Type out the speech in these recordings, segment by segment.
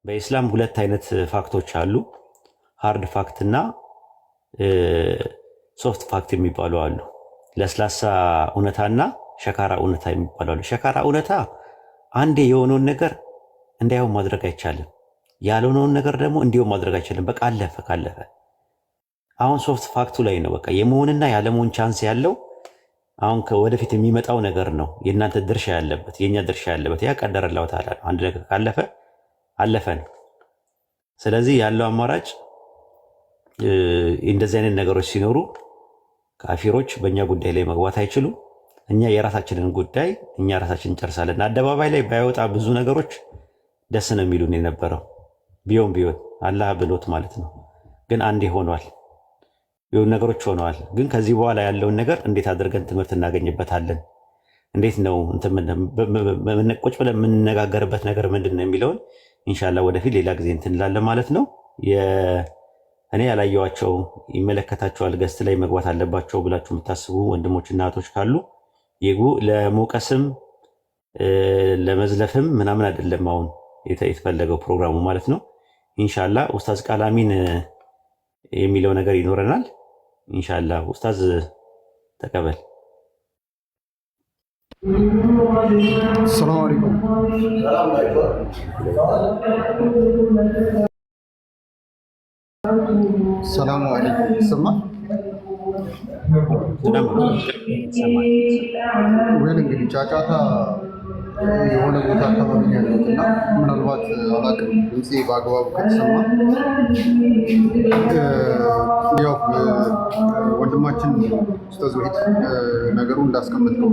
በኢስላም ሁለት አይነት ፋክቶች አሉ። ሃርድ ፋክት እና ሶፍት ፋክት የሚባሉ አሉ። ለስላሳ እውነታና ሸካራ እውነታ የሚባሉ አሉ። ሸካራ እውነታ አንዴ የሆነውን ነገር እንዳይሆን ማድረግ አይቻልም። ያልሆነውን ነገር ደግሞ እንዲሆን ማድረግ አይቻልም። በቃ አለፈ ካለፈ። አሁን ሶፍት ፋክቱ ላይ ነው በቃ የመሆንና ያለመሆን ቻንስ ያለው አሁን ወደፊት የሚመጣው ነገር ነው የእናንተ ድርሻ ያለበት የእኛ ድርሻ ያለበት። ያ ቀደረ ላው ተዓላ ነው። አንድ ነገር ካለፈ አለፈ ነው። ስለዚህ ያለው አማራጭ እንደዚህ አይነት ነገሮች ሲኖሩ ካፊሮች በእኛ ጉዳይ ላይ መግባት አይችሉም። እኛ የራሳችንን ጉዳይ እኛ ራሳችን እንጨርሳለን። አደባባይ ላይ ባይወጣ ብዙ ነገሮች ደስ ነው የሚሉን የነበረው ቢሆን አላህ ብሎት ማለት ነው። ግን አንዴ ሆኗል፣ የሆኑ ነገሮች ሆነዋል። ግን ከዚህ በኋላ ያለውን ነገር እንዴት አድርገን ትምህርት እናገኝበታለን፣ እንዴት ነው ቁጭ ብለን የምንነጋገርበት ነገር ምንድን ነው የሚለውን ኢንሻላህ ወደፊት ሌላ ጊዜ እንትን እንላለን ማለት ነው። እኔ ያላየኋቸው ይመለከታቸዋል ገስት ላይ መግባት አለባቸው ብላችሁ የምታስቡ ወንድሞችና እህቶች ካሉ ይግቡ። ለሞቀስም ለመዝለፍም ምናምን አይደለም አሁን የተፈለገው ፕሮግራሙ ማለት ነው። ኢንሻላህ ኡስታዝ ቃላሚን የሚለው ነገር ይኖረናል። ኢንሻላህ ኡስታዝ ተቀበል። ሰላም አለይኩም። ሰላሙ አለይኩም። ይሰማል ወይ? እንግዲህ ጫጫታ የሆነ ቦታ አካባቢ ያለሁት እና ምናልባት አላውቅም ድምፄ በአግባቡ ከተሰማ ያው ወንድማችን ኡስታዝ ወሒድ ነገሩ እንዳስቀመጥነው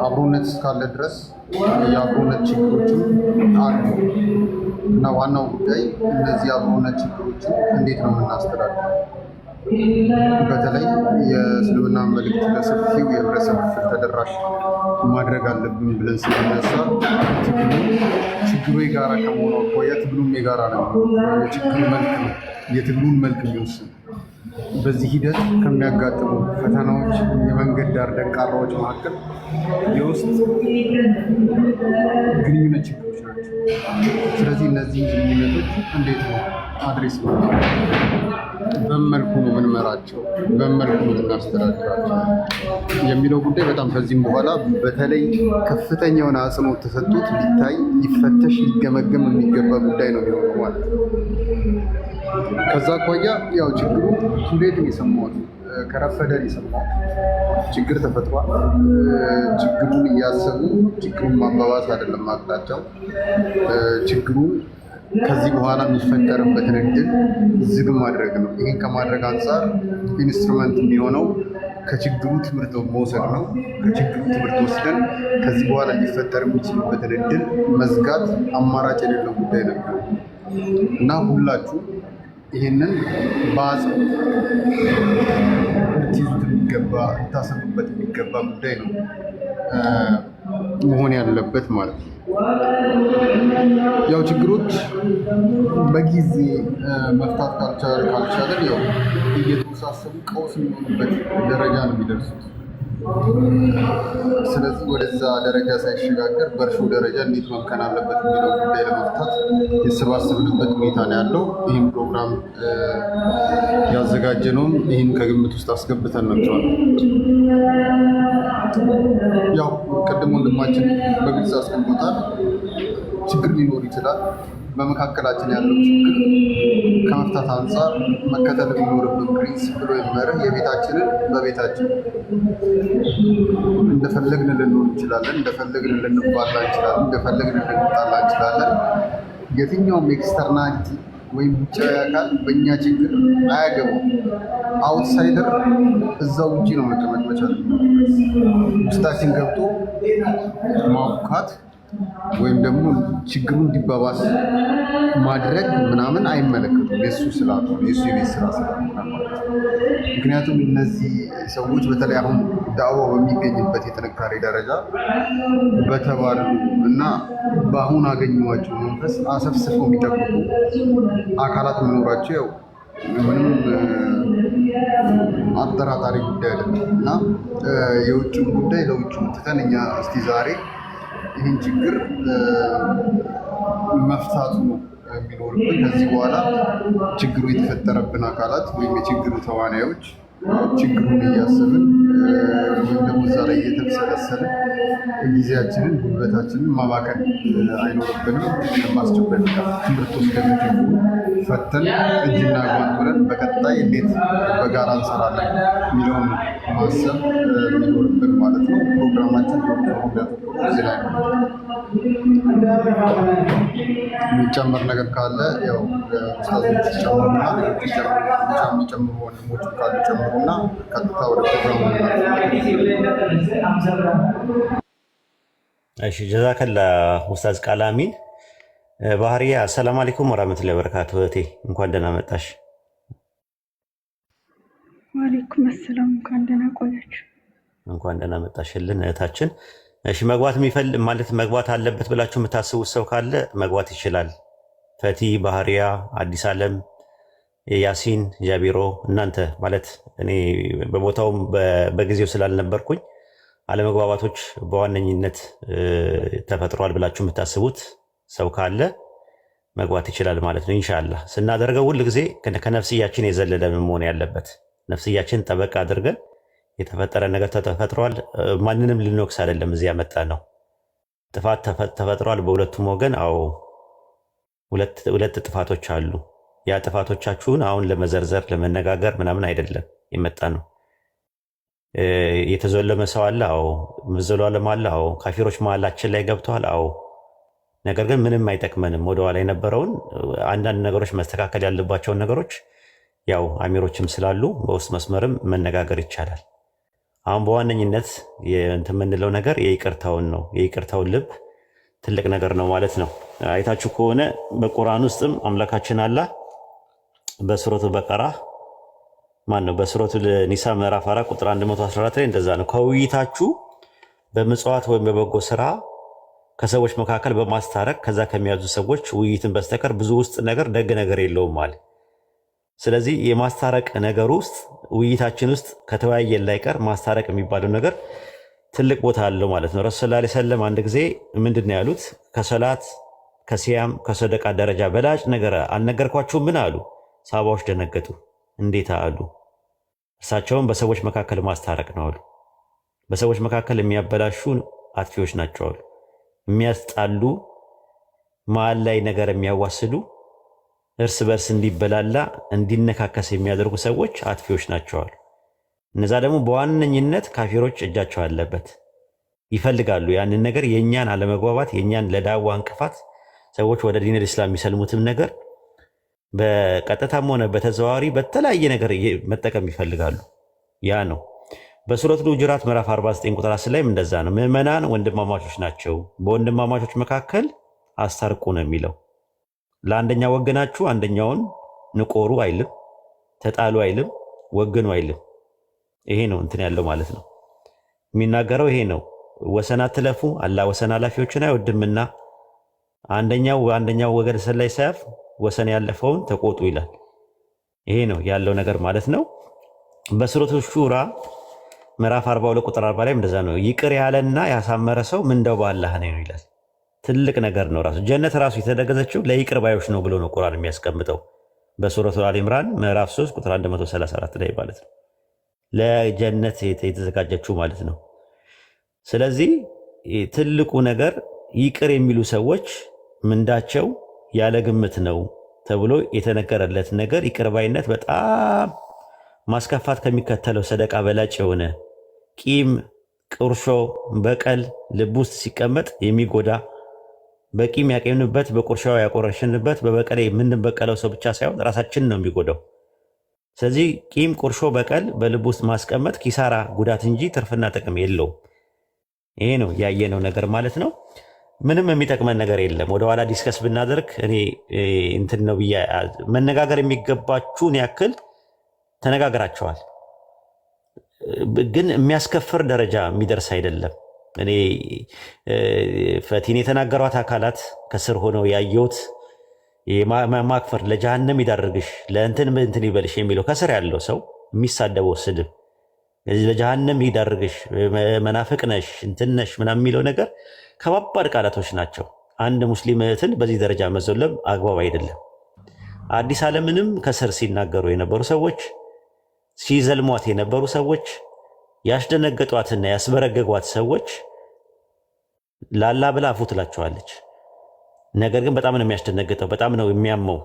አብሮነት እስካለ ድረስ የአብሮነት ችግሮችም አሉ እና ዋናው ጉዳይ እነዚህ አብሮነት ችግሮችን እንዴት ነው የምናስተዳድረው? በተለይ የእስልምና መልእክት ለሰፊው የህብረተሰብ ክፍል ተደራሽ ማድረግ አለብን ብለን ስንነሳ ችግሩ የጋራ ከመሆኑ አኳያ ትግሉም የጋራ ነው። የትግሉን መልክ የሚወስን በዚህ ሂደት ከሚያጋጥሙ ፈተናዎች የመንገድ ዳር ደንቃራዎች መካከል የውስጥ ግንኙነት ችግሮች ናቸው። ስለዚህ እነዚህ ግንኙነቶች እንዴት ነው አድሬስ በመልኩ ነው የምንመራቸው፣ በመልኩ ነው የምናስተዳድራቸው የሚለው ጉዳይ በጣም ከዚህም በኋላ በተለይ ከፍተኛ የሆነ አጽንኦት ተሰጥቶት ሊታይ፣ ሊፈተሽ፣ ሊገመገም የሚገባ ጉዳይ ነው የሚሆነው ማለት ነው። ከዛ አኳያ ያው ችግሩ እንዴት ነው የሰማሁት? ከረፈደን የሰማሁት ችግር ተፈጥሯል። ችግሩን እያሰቡ ችግሩን ማባባስ አይደለም አቅጣጫው። ችግሩን ከዚህ በኋላ የሚፈጠርበትን እድል ዝግ ማድረግ ነው። ይህን ከማድረግ አንጻር ኢንስትሩመንት የሚሆነው ከችግሩ ትምህርት መውሰድ ነው። ከችግሩ ትምህርት ወስደን ከዚህ በኋላ ሊፈጠር የሚችልበትን እድል መዝጋት አማራጭ የሌለው ጉዳይ ነበር እና ሁላችሁ ይህንን በአጽንኦት ልትይዙት የሚገባ ልታሰቡበት የሚገባ ጉዳይ ነው መሆን ያለበት ማለት ነው። ያው ችግሮች በጊዜ መፍታት ካልቻለን ያው እየተወሳሰቡ ቀውስ የሚሆኑበት ደረጃ ነው የሚደርሱት። ስለዚህ ወደዛ ደረጃ ሳይሸጋገር በእርሾ ደረጃ እንዴት መምከን አለበት የሚለው ጉዳይ ለመፍታት የተሰባሰብንበት ሁኔታ ነው ያለው። ይህም ፕሮግራም ያዘጋጀነውም ይህን ከግምት ውስጥ አስገብተን ነበር። ያው ቅድም ወንድማችን በግልጽ አስቀምጦታል። ችግር ሊኖር ይችላል። በመካከላችን ያለው ችግር ከመፍታት አንጻር መከተል የሚኖርብን ፕሪንሲፕል ወይም መርህ የቤታችንን በቤታችን እንደፈለግን ልንኖር እንችላለን፣ እንደፈለግን ልንባላ እንችላለን፣ እንደፈለግን ልንጣላ እንችላለን። የትኛውም ኤክስተርናሊቲ ወይም ውጫዊ አካል በእኛ ችግር አያገባው። አውትሳይደር እዛው ውጪ ነው መቀመጥ መቻል። ውስጣችን ገብቶ ማቡካት ወይም ደግሞ ችግሩ እንዲባባስ ማድረግ ምናምን አይመለከቱም። የእሱ ስላልሆነ የእሱ የቤት ስራ ስላልሆነ ማለት ነው። ምክንያቱም እነዚህ ሰዎች በተለይ አሁን ዳዕዋው በሚገኝበት የጥንካሬ ደረጃ በተባሉ እና በአሁን አገኘኋቸው መንፈስ አሰፍስፈው የሚጠብቁ አካላት መኖራቸው ያው ምንም አጠራጣሪ ጉዳይ አይደለም እና የውጭውን ጉዳይ ለውጭ ትተን እኛ እስቲ ዛሬ ይህን ችግር መፍታቱ ነው የሚኖርብን። ከዚህ በኋላ ችግሩ የተፈጠረብን አካላት ወይም የችግሩ ተዋናዮች ችግሩን እያሰብን ወይም ደግሞ እዛ ላይ እየተብሰለሰልን ጊዜያችንን ጉልበታችንን ማባከን አይኖርብንም። በአስቸኳይ ትምህርት ወስደን ፈተን እጅና ጓንት ሆነን በቀጣይ እንዴት በጋራ እንሰራለን የሚለውን ማሰብ የሚኖርብን ማለት ነው። ፕሮግራማችን እዚህ ላይ ነው። የሚጨመር ነገር ካለ ያው ኡስታዞች ጨምሩና የሚጨምሩ ወንድሞች ካሉ ጨምሩና ቀጥታ ወደ ፕሮግራሙ እሺ። ጀዛከላ ኡስታዝ ቃል አሚን። ባህሪያ አሰላሙ አለይኩም ወራህመቱላሂ ወበረካቱ። እህቴ እንኳን ደህና መጣሽ። ወአለይኩም ሰላም። እንኳን ደህና ቆያችሁ። እንኳን ደህና መጣሽልን እህታችን። እሺ መግባት የሚፈልግ ማለት መግባት አለበት ብላችሁ የምታስቡት ሰው ካለ መግባት ይችላል። ፈቲ፣ ባህሪያ፣ አዲስ ዓለም፣ ያሲን፣ ጃቢሮ እናንተ ማለት እኔ በቦታውም በጊዜው ስላልነበርኩኝ አለመግባባቶች በዋነኝነት ተፈጥሯል ብላችሁ የምታስቡት ሰው ካለ መግባት ይችላል ማለት ነው። ኢንሻአላህ ስናደርገው ሁል ጊዜ ከነፍስያችን የዘለለ መሆን ያለበት ነፍስያችን ጠበቅ አድርገን የተፈጠረ ነገር ተፈጥሯል፣ ማንንም ልንወቅስ አይደለም እዚህ ያመጣ ነው። ጥፋት ተፈጥሯል በሁለቱም ወገን። አዎ ሁለት ጥፋቶች አሉ። ያ ጥፋቶቻችሁን አሁን ለመዘርዘር ለመነጋገር ምናምን አይደለም የመጣ ነው። የተዘለመ ሰው አለ። አዎ መዘላለም አለ። አዎ ካፊሮች መሀላችን ላይ ገብተዋል። አዎ ነገር ግን ምንም አይጠቅመንም። ወደኋላ የነበረውን አንዳንድ ነገሮች መስተካከል ያለባቸውን ነገሮች ያው አሚሮችም ስላሉ በውስጥ መስመርም መነጋገር ይቻላል። አሁን በዋነኝነት እንትን የምንለው ነገር የይቅርታውን ነው። የይቅርታውን ልብ ትልቅ ነገር ነው ማለት ነው። አይታችሁ ከሆነ በቁርአን ውስጥም አምላካችን አላህ በሱረቱ በቀራ በሱረቱ ኒሳ ምዕራፍ 4 ቁጥር 114 ላይ እንደዛ ነው። ከውይይታችሁ በምጽዋት ወይም በበጎ ስራ ከሰዎች መካከል በማስታረቅ ከዛ ከሚያዙ ሰዎች ውይይትን በስተቀር ብዙ ውስጥ ነገር ደግ ነገር የለውም ማለት። ስለዚህ የማስታረቅ ነገር ውስጥ ውይይታችን ውስጥ ከተወያየን ላይቀር ማስታረቅ የሚባለው ነገር ትልቅ ቦታ አለው ማለት ነው። ረሱል ሰለላሁ ዐለይሂ ወሰለም አንድ ጊዜ ምንድነው ያሉት? ከሰላት ከሲያም ከሰደቃ ደረጃ በላጭ ነገር አልነገርኳችሁም? ምን አሉ? ሰሃባዎች ደነገጡ። እንዴት አሉ? እርሳቸውም በሰዎች መካከል ማስታረቅ ነው አሉ። በሰዎች መካከል የሚያበላሹ አጥፊዎች ናቸው አሉ። የሚያስጣሉ መሀል ላይ ነገር የሚያዋስዱ እርስ በርስ እንዲበላላ እንዲነካከስ የሚያደርጉ ሰዎች አጥፊዎች ናቸዋል። እነዛ ደግሞ በዋነኝነት ካፊሮች እጃቸው አለበት። ይፈልጋሉ ያንን ነገር የኛን አለመግባባት የኛን ለዳዋ እንቅፋት ሰዎች ወደ ዲን ኢስላም የሚሰልሙትም ነገር በቀጥታም ሆነ በተዘዋዋሪ በተለያየ ነገር መጠቀም ይፈልጋሉ። ያ ነው በሱረቱ ሁጁራት ምዕራፍ 49 ቁጥር 10 ላይም እንደዛ ነው። ምዕመናን ወንድማማቾች ናቸው፣ በወንድማማቾች መካከል አስታርቁ ነው የሚለው። ለአንደኛ ወገናችሁ አንደኛውን ንቆሩ አይልም፣ ተጣሉ አይልም፣ ወግኑ አይልም። ይሄ ነው እንትን ያለው ማለት ነው። የሚናገረው ይሄ ነው። ወሰን አትለፉ፣ አላህ ወሰን አላፊዎችን አይወድምና አንደኛው ወገን ሰላይ ሳያፍ ወሰን ያለፈውን ተቆጡ ይላል። ይሄ ነው ያለው ነገር ማለት ነው። በሱረቱ ሹራ ምዕራፍ 42 ቁጥር 40 ላይ እንደዛ ነው። ይቅር ያለና ያሳመረ ሰው ምንዳው በአላህ ነው ይላል። ትልቅ ነገር ነው። ራሱ ጀነት ራሱ የተደገዘችው ለይቅር ባዮች ነው ብሎ ነው ቁርአን የሚያስቀምጠው በሱረቱ አሊ ኢምራን ምዕራፍ 3 ቁጥር 134 ላይ ማለት ነው። ለጀነት የተዘጋጀችው ማለት ነው። ስለዚህ ትልቁ ነገር ይቅር የሚሉ ሰዎች ምንዳቸው ያለ ግምት ነው ተብሎ የተነገረለት ነገር ይቅር ባይነት በጣም ማስከፋት ከሚከተለው ሰደቃ በላጭ የሆነ ቂም፣ ቁርሾ፣ በቀል ልብ ውስጥ ሲቀመጥ የሚጎዳ በቂም ያቄምንበት በቁርሻው ያቆረሽንበት በበቀል የምንበቀለው ሰው ብቻ ሳይሆን ራሳችን ነው የሚጎዳው። ስለዚህ ቂም፣ ቁርሾ፣ በቀል በልብ ውስጥ ማስቀመጥ ኪሳራ፣ ጉዳት እንጂ ትርፍና ጥቅም የለውም። ይሄ ነው ያየነው ነገር ማለት ነው። ምንም የሚጠቅመን ነገር የለም። ወደኋላ ዲስከስ ብናደርግ እኔ እንትን ነው ብዬ መነጋገር የሚገባችሁን ያክል ተነጋግራቸዋል፣ ግን የሚያስከፍር ደረጃ የሚደርስ አይደለም። እኔ ፈቲን የተናገሯት አካላት ከስር ሆነው ያየሁት ማክፈር ለጀሃነም ይዳርግሽ ለእንትን ይበልሽ የሚለው ከስር ያለው ሰው የሚሳደበው ስድብ ለጀሃነም ይዳርግሽ መናፍቅ ነሽ እንትን ነሽ ምናምን የሚለው ነገር ከባባድ ቃላቶች ናቸው። አንድ ሙስሊም እህትን በዚህ ደረጃ መዘለም አግባብ አይደለም። አዲስ ዓለምንም ከስር ሲናገሩ የነበሩ ሰዎች፣ ሲዘልሟት የነበሩ ሰዎች፣ ያስደነገጧትና ያስበረገጓት ሰዎች ላላ ብላ አፉ ትላቸዋለች። ነገር ግን በጣም ነው የሚያስደነግጠው፣ በጣም ነው የሚያመው፣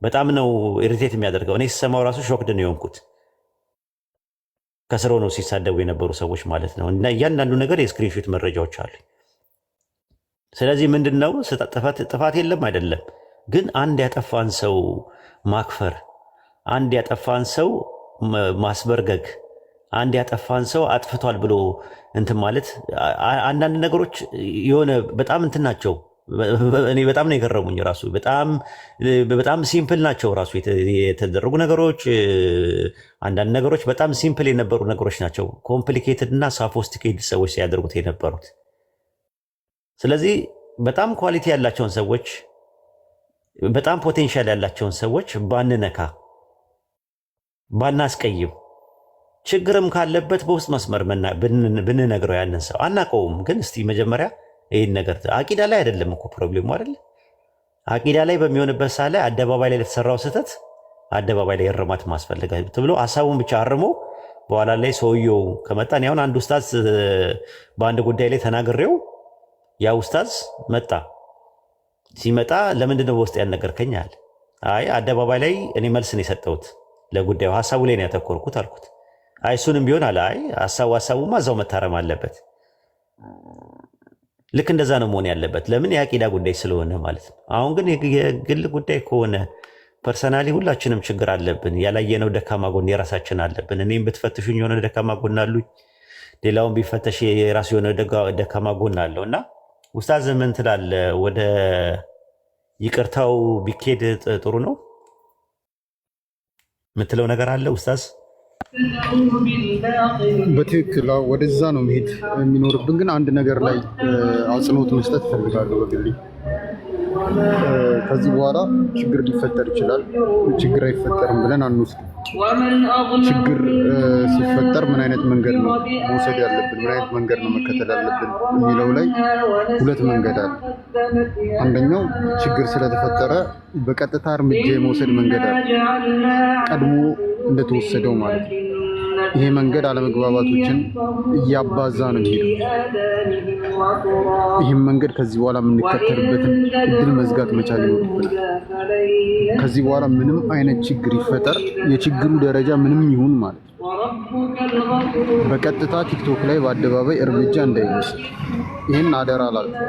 በጣም ነው ኢሪቴት የሚያደርገው። እኔ ስሰማው ራሱ ሾክድ ነው የሆንኩት። ከስር ሆነው ሲሳደቡ የነበሩ ሰዎች ማለት ነው። እና እያንዳንዱ ነገር የስክሪንሾት መረጃዎች አሉ። ስለዚህ ምንድን ነው ጥፋት የለም አይደለም፣ ግን አንድ ያጠፋን ሰው ማክፈር፣ አንድ ያጠፋን ሰው ማስበርገግ፣ አንድ ያጠፋን ሰው አጥፍቷል ብሎ እንትን ማለት አንዳንድ ነገሮች የሆነ በጣም እንትን ናቸው። እኔ በጣም ነው የገረሙኝ። ራሱ በጣም ሲምፕል ናቸው። ራሱ የተደረጉ ነገሮች አንዳንድ ነገሮች በጣም ሲምፕል የነበሩ ነገሮች ናቸው። ኮምፕሊኬትድ እና ሳፎስቲኬትድ ሰዎች ሲያደርጉት የነበሩት። ስለዚህ በጣም ኳሊቲ ያላቸውን ሰዎች፣ በጣም ፖቴንሻል ያላቸውን ሰዎች ባንነካ፣ ባናስቀይም፣ ችግርም ካለበት በውስጥ መስመር ብንነግረው ያንን ሰው አናውቀውም፣ ግን እስቲ መጀመሪያ ይህን ነገር አቂዳ ላይ አይደለም እኮ ፕሮብሌሙ አይደለ? አቂዳ ላይ በሚሆንበት ሰዓት ላይ አደባባይ ላይ ለተሰራው ስህተት አደባባይ ላይ እርማት ማስፈልጋ ብሎ ሀሳቡን ብቻ አርሞ በኋላ ላይ ሰውየው ከመጣን ያሁን አንድ ኡስታዝ በአንድ ጉዳይ ላይ ተናግሬው ያ ኡስታዝ መጣ። ሲመጣ ለምንድነው በውስጥ ያልነገርከኝ አለ። አይ አደባባይ ላይ እኔ መልስ ነው የሰጠሁት፣ ለጉዳዩ ሀሳቡ ላይ ነው ያተኮርኩት አልኩት። አይ እሱንም ቢሆን አለ አይ ሀሳቡማ እዛው መታረም አለበት። ልክ እንደዛ ነው መሆን ያለበት። ለምን የአቂዳ ጉዳይ ስለሆነ ማለት ነው። አሁን ግን የግል ጉዳይ ከሆነ ፐርሰናሊ ሁላችንም ችግር አለብን። ያላየነው ደካማ ጎን የራሳችን አለብን። እኔም ብትፈትሹኝ የሆነ ደካማ ጎን አሉኝ፣ ሌላውን ቢፈተሽ የራሱ የሆነ ደካማ ጎን አለው እና ኡስታዝ ምን ትላለህ? ወደ ይቅርታው ቢኬድ ጥሩ ነው የምትለው ነገር አለ ኡስታዝ? በትክክል ወደዛ ነው መሄድ የሚኖርብን። ግን አንድ ነገር ላይ አጽንኦት መስጠት እፈልጋለሁ በግሌ። ከዚህ በኋላ ችግር ሊፈጠር ይችላል፣ ችግር አይፈጠርም ብለን አንወስድም። ችግር ሲፈጠር ምን አይነት መንገድ ነው መውሰድ ያለብን፣ ምን አይነት መንገድ ነው መከተል ያለብን የሚለው ላይ ሁለት መንገድ አለ። አንደኛው ችግር ስለተፈጠረ በቀጥታ እርምጃ የመውሰድ መንገድ አለ፣ ቀድሞ እንደተወሰደው ማለት ነው። ይሄ መንገድ አለመግባባቶችን እያባዛ ነው የሚሄደው። ይህም መንገድ ከዚህ በኋላ የምንከተልበትን እድል መዝጋት መቻል ይኖርብናል። ከዚህ በኋላ ምንም አይነት ችግር ይፈጠር፣ የችግሩ ደረጃ ምንም ይሁን ማለት ነው፣ በቀጥታ ቲክቶክ ላይ በአደባባይ እርምጃ እንዳይወስድ ይህን አደራ ላልኩ።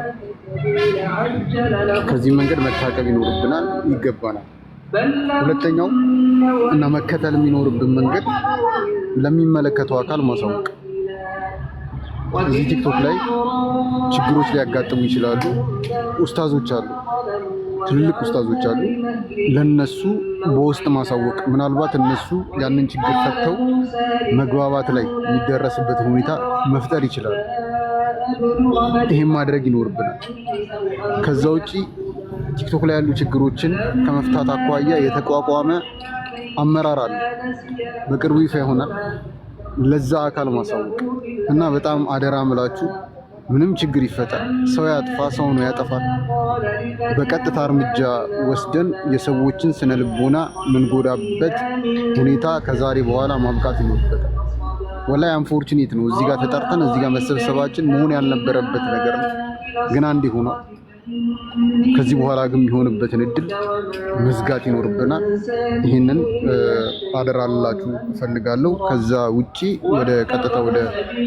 ከዚህ መንገድ መታቀብ ይኖርብናል፣ ይገባናል። ሁለተኛው እና መከተል የሚኖርብን መንገድ ለሚመለከተው አካል ማሳወቅ። እዚህ ቲክቶክ ላይ ችግሮች ሊያጋጥሙ ይችላሉ። ኡስታዞች አሉ፣ ትልልቅ ኡስታዞች አሉ። ለነሱ በውስጥ ማሳወቅ፣ ምናልባት እነሱ ያንን ችግር ፈተው መግባባት ላይ የሚደረስበትን ሁኔታ መፍጠር ይችላሉ። ይህም ማድረግ ይኖርብናል። ከዛ ውጪ ቲክቶክ ላይ ያሉ ችግሮችን ከመፍታት አኳያ የተቋቋመ አመራር አለ፣ በቅርቡ ይፋ ይሆናል። ለዛ አካል ማሳወቅ እና በጣም አደራ ምላችሁ፣ ምንም ችግር ይፈጠር፣ ሰው ያጥፋ፣ ሰው ነው ያጠፋል፣ በቀጥታ እርምጃ ወስደን የሰዎችን ስነ ልቦና ምንጎዳበት ሁኔታ ከዛሬ በኋላ ማብቃት ይኖርበታል። ወላይ አንፎርቹኔት ነው እዚህ ጋር ተጠርተን እዚህ ጋር መሰብሰባችን መሆን ያልነበረበት ነገር ነው፣ ግን አንድ ሆኗል። ከዚህ በኋላ ግን የሚሆንበትን እድል መዝጋት ይኖርብናል። ይህንን አደራ ልላችሁ እፈልጋለሁ። ከዛ ውጪ ወደ ቀጥታ ወደ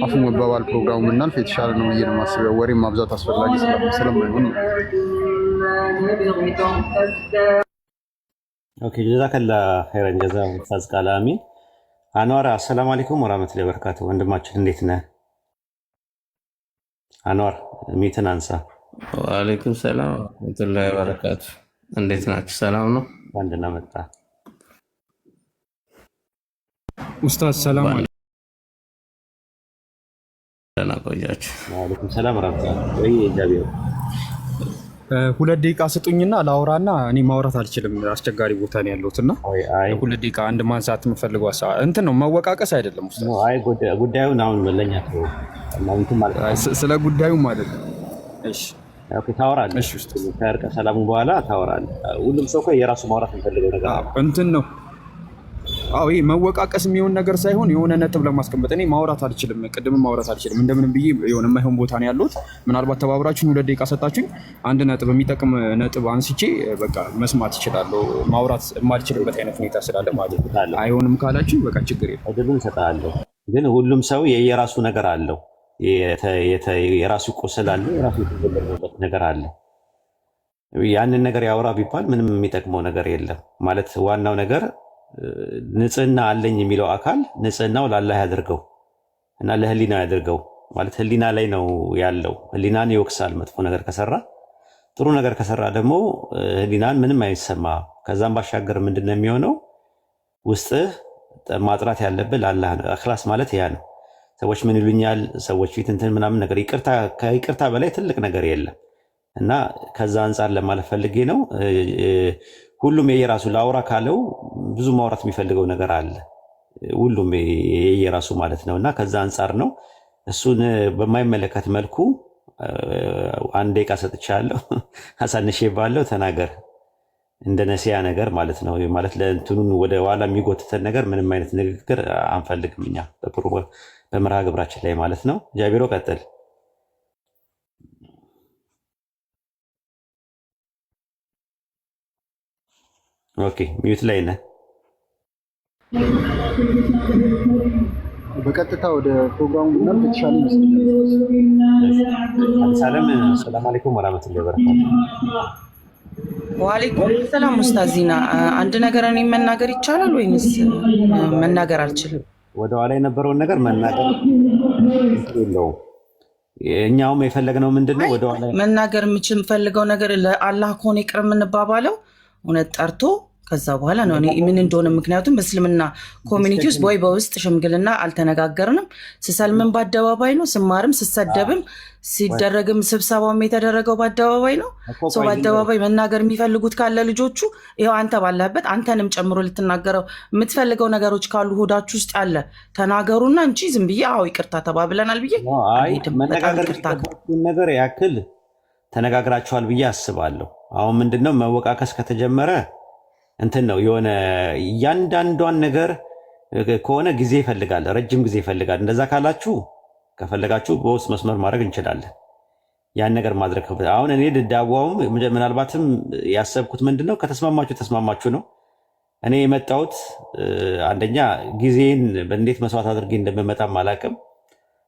አፉ መባባል ፕሮግራሙ ምናልፍ የተሻለ ነው ብዬ ነው የማስበው። ወሬም ማብዛት አስፈላጊ ስለማይሆን። ኦኬ ጀዛከላ ኸይረን ጀዛ ኡስታዝ ቃል አሚን። አንዋር አሰላሙ አለይኩም ወራህመቱላሂ ወበረካቱ። ወንድማችን እንዴት ነህ? አንዋር ሚትን አንሳ። ወአለይኩም ሰላም ወራህመቱላሂ ወበረካቱ። እንዴት ናችሁ? ሰላም ነው? ወንድና መጣ ኡስታዝ ሰላም አለይኩም። ደህና ቆያችሁ? ወአለይኩም ሰላም ወራህመቱላሂ ወይ ጃቢው። 2 ደቂቃ ስጡኝና ላውራና እኔ ማውራት አልችልም፣ አስቸጋሪ ቦታ ነው ያለሁትና 2 ደቂቃ አንድ ማንሳት የምፈልገው እንትን ነው፣ መወቃቀስ አይደለም ኡስታዝ። አይ ጉዳዩን አሁን ለኛ ነው እንትን ማለት ስለ ጉዳዩ ማለት ነው። እሺ ኦኬ ታወራለህ። እሺ ውስጥ ከእርቀ ሰላሙ በኋላ ታወራለህ። ሁሉም ሰው እኮ የራሱ ማውራት የሚፈልገው ነገር አለ። እንትን ነው። አዎ ይሄ መወቃቀስ የሚሆን ነገር ሳይሆን የሆነ ነጥብ ለማስቀመጥ እኔ ማውራት አልችልም፣ ቅድም ማውራት አልችልም። እንደምንም ብዬ የሆነ የማይሆን ቦታ ነው ያለሁት። ምናልባት ተባብራችሁኝ 2 ደቂቃ ሰጣችሁኝ አንድ ነጥብ የሚጠቅም ነጥብ አንስቼ በቃ መስማት እችላለሁ። ማውራት የማልችልበት አይነት ሁኔታ ስላለ ማለት ነው። አይሆንም ካላችሁ በቃ ችግር የለም፣ እድሉን እሰጥሃለሁ። ግን ሁሉም ሰው የየራሱ ነገር አለው፣ የራሱ ቁስል አለ፣ የራሱ የተገለበት ነገር አለ። ያንን ነገር ያወራ ቢባል ምንም የሚጠቅመው ነገር የለም ማለት ዋናው ነገር ንጽህና አለኝ የሚለው አካል ንጽህናው ለአላህ ያድርገው እና ለህሊና ያድርገው ማለት ህሊና ላይ ነው ያለው። ህሊናን ይወቅሳል መጥፎ ነገር ከሰራ፣ ጥሩ ነገር ከሰራ ደግሞ ህሊናን ምንም አይሰማ። ከዛም ባሻገር ምንድነው የሚሆነው? ውስጥህ ማጥራት ያለብህ ለአላህ ነው። እኽላስ ማለት ያ ነው። ሰዎች ምን ይሉኛል፣ ሰዎች ፊት እንትን ምናምን ነገር ከይቅርታ በላይ ትልቅ ነገር የለም እና ከዛ አንጻር ለማለት ፈልጌ ነው። ሁሉም የየራሱ ላውራ ካለው ብዙ ማውራት የሚፈልገው ነገር አለ። ሁሉም የየራሱ ማለት ነው እና ከዛ አንጻር ነው እሱን በማይመለከት መልኩ 1 ደቂቃ ሰጥቻለሁ። አሳንሼ ባለው ተናገር እንደ ነሲያ ነገር ማለት ነው። ማለት ለእንትኑን ወደ ኋላ የሚጎትተን ነገር ምንም አይነት ንግግር አንፈልግም እኛ በመርሃ ግብራችን ላይ ማለት ነው። ጃቢሮ ቀጥል። ኦኬ ሚዩት ላይ ነህ። በቀጥታ ወደ ፕሮግራሙ ምናምን የተሻለ ሰላም ሰላም አለይኩም ወራህመቱላሂ ወበረካቱ። ወአለይኩም ሰላም ኡስታዚና፣ አንድ ነገር እኔ መናገር ይቻላል ወይንስ መናገር አልችልም? ወደ ኋላ የነበረውን ነገር መናገር የለውም። እኛውም የፈለግነው ምንድነው ወደ ኋላ መናገር የምፈልገው ነገር ለአላህ ከሆነ ይቅር የምንባባለው እውነት ጠርቶ ከዛ በኋላ ነው እኔ ምን እንደሆነ። ምክንያቱም በእስልምና ኮሚኒቲ ውስጥ ወይ በውስጥ ሽምግልና አልተነጋገርንም። ስሰልምም በአደባባይ ነው፣ ስማርም ስሰደብም ሲደረግም ስብሰባውም የተደረገው በአደባባይ ነው። ሰው በአደባባይ መናገር የሚፈልጉት ካለ ልጆቹ ይኸው አንተ ባለበት አንተንም ጨምሮ ልትናገረው የምትፈልገው ነገሮች ካሉ ሆዳችሁ ውስጥ ያለ ተናገሩና እንጂ ዝም ብዬ አዎ ይቅርታ ተባብለናል ብዬ ነገር ያክል ተነጋግራችኋል ብዬ አስባለሁ። አሁን ምንድነው መወቃቀስ ከተጀመረ እንትን ነው የሆነ እያንዳንዷን ነገር ከሆነ ጊዜ ይፈልጋል፣ ረጅም ጊዜ ይፈልጋል። እንደዛ ካላችሁ ከፈለጋችሁ በውስጥ መስመር ማድረግ እንችላለን። ያን ነገር ማድረግ አሁን እኔ ዳዋውም ምናልባትም ያሰብኩት ምንድነው ከተስማማችሁ ተስማማችሁ ነው። እኔ የመጣሁት አንደኛ ጊዜን በእንዴት መስዋዕት አድርጌ እንደምመጣም አላቅም።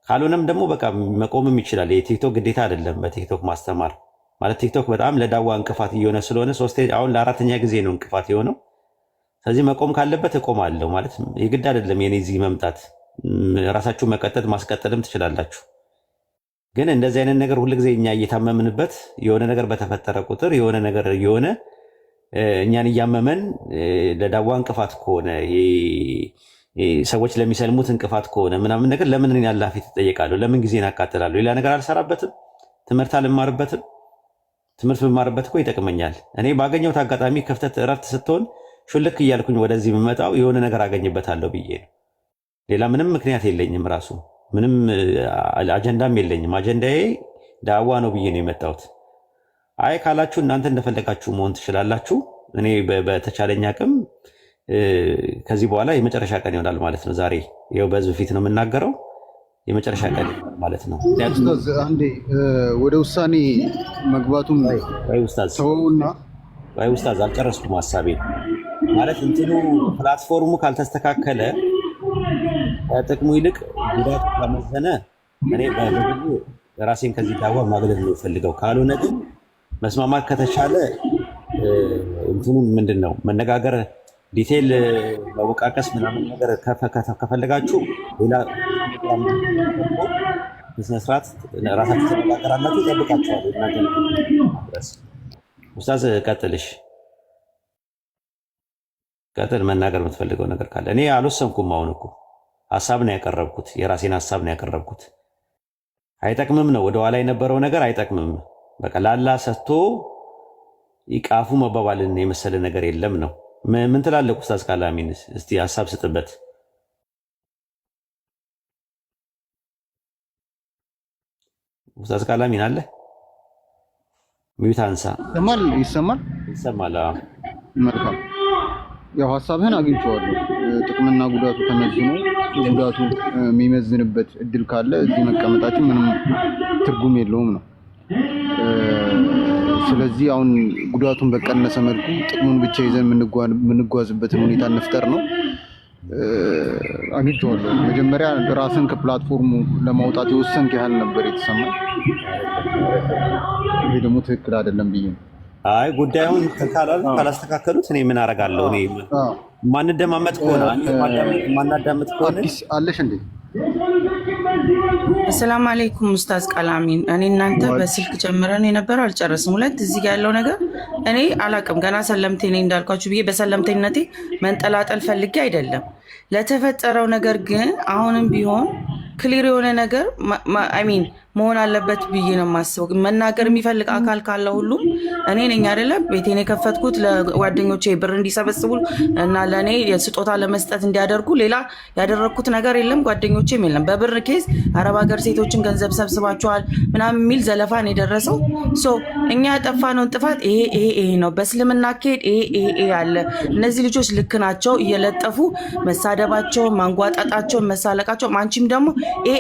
ካልሆነም ደግሞ በቃ መቆምም ይችላል። የቲክቶክ ግዴታ አይደለም በቲክቶክ ማስተማር ማለት ቲክቶክ በጣም ለዳዋ እንቅፋት እየሆነ ስለሆነ አሁን ለ4ኛ ጊዜ ነው እንቅፋት የሆነው። ስለዚህ መቆም ካለበት እቆማለሁ ማለት የግድ አይደለም የኔ እዚህ መምጣት። ራሳችሁ መቀጠል ማስቀጠልም ትችላላችሁ። ግን እንደዚህ አይነት ነገር ሁልጊዜ እኛ እየታመምንበት የሆነ ነገር በተፈጠረ ቁጥር የሆነ ነገር እየሆነ እኛን እያመመን ለዳዋ እንቅፋት ከሆነ ሰዎች ለሚሰልሙት እንቅፋት ከሆነ ምናምን ነገር ለምን እኔ አላህ ፊት እጠየቃለሁ? ለምን ጊዜን አቃጥላለሁ? ሌላ ነገር አልሰራበትም? ትምህርት አልማርበትም? ትምህርት ብማርበት እኮ ይጠቅመኛል። እኔ ባገኘሁት አጋጣሚ ክፍተት እረፍት ስትሆን ሹልክ እያልኩኝ ወደዚህ የምመጣው የሆነ ነገር አገኝበታለሁ ብዬ ነው። ሌላ ምንም ምክንያት የለኝም። ራሱ ምንም አጀንዳም የለኝም። አጀንዳዬ ዳዋ ነው ብዬ ነው የመጣሁት። አይ ካላችሁ እናንተ እንደፈለጋችሁ መሆን ትችላላችሁ። እኔ በተቻለኝ አቅም ከዚህ በኋላ የመጨረሻ ቀን ይሆናል ማለት ነው። ዛሬ ይኸው በህዝብ ፊት ነው የምናገረው። የመጨረሻ ቀን ማለት ነው። አንዴ ወደ ውሳኔ መግባቱም ተወውና ኡስታዝ አልጨረስኩም ሀሳቤን። ማለት እንትኑ ፕላትፎርሙ ካልተስተካከለ ከጥቅሙ ይልቅ ጉዳቱ ከመዘነ እኔ በግሉ ራሴን ከዚህ ዳዋ ማግለል ነው የምፈልገው። ካልሆነ ግን መስማማት ከተቻለ እንትኑን ምንድን ነው መነጋገር ዲቴል መወቃቀስ ምናምን ነገር ከፈለጋችሁ ሌላ በስነስርዓት ራሳችሁ ተነጋገራላችሁ፣ ይጠብቃችኋል። ድረስ ኡስታዝ ቀጥልሽ ቀጥል፣ መናገር የምትፈልገው ነገር ካለ። እኔ አልወሰንኩም። አሁን እኮ ሀሳብ ነው ያቀረብኩት፣ የራሴን ሀሳብ ነው ያቀረብኩት። አይጠቅምም ነው ወደኋላ የነበረው ነገር አይጠቅምም። በቃ ላላ ሰጥቶ ይቃፉ መባባልን የመሰለ ነገር የለም ነው። ምን ትላለህ ኡስታዝ ካላሚን? እስቲ ሀሳብ ስጥበት። ኡስታዝ ካላሚን አለ? ሚዩት አንሳ። ይሰማል? ይሰማል። መልካም። ያው ሀሳብህን አግኝቼዋለሁ። ጥቅምና ጉዳቱ ተመዝኖ ጉዳቱ የሚመዝንበት እድል ካለ እዚህ መቀመጣችን ምንም ትርጉም የለውም ነው። ስለዚህ አሁን ጉዳቱን በቀነሰ መልኩ ጥቅሙን ብቻ ይዘን የምንጓዝበትን ሁኔታ እንፍጠር ነው። አግኝቼዋለሁ። መጀመሪያ ራስን ከፕላትፎርሙ ለማውጣት የወሰንክ ያህል ነበር የተሰማኝ። ይሄ ደግሞ ትክክል አይደለም ብዬ ነው። አይ ጉዳዩን ካላስተካከሉት እኔ ምን አደርጋለሁ? እኔ ማንደማመጥ ከሆነ ማናዳመጥ ከሆነ አለሽ እንዴ? አሰላሙ አለይኩም ኡስታዝ ቃላሚን። እኔ እናንተ በስልክ ጀምረን የነበረው አልጨረስም። ሁለት እዚህ ጋር ያለው ነገር እኔ አላቅም። ገና ሰለምቴ ነኝ እንዳልኳችሁ ብዬ በሰለምቴነቴ መንጠላጠል ፈልጌ አይደለም። ለተፈጠረው ነገር ግን አሁንም ቢሆን ክሊር የሆነ ነገር ሚን መሆን አለበት ብዬ ነው የማስበው። መናገር የሚፈልግ አካል ካለ ሁሉም እኔ ነኝ አይደለም ቤቴን የከፈትኩት ለጓደኞቼ ብር እንዲሰበስቡ እና ለእኔ የስጦታ ለመስጠት እንዲያደርጉ። ሌላ ያደረግኩት ነገር የለም፣ ጓደኞቼም የለም። በብር ኬዝ አረብ ሀገር ሴቶችን ገንዘብ ሰብስባቸዋል ምናምን የሚል ዘለፋን የደረሰው እኛ ያጠፋነውን ጥፋት ይሄ ነው። በእስልምና አካሄድ ይሄ አለ። እነዚህ ልጆች ልክ ናቸው እየለጠፉ መሳደባቸውን፣ ማንጓጣጣቸውን፣ መሳለቃቸው አንቺም ደግሞ ይሄ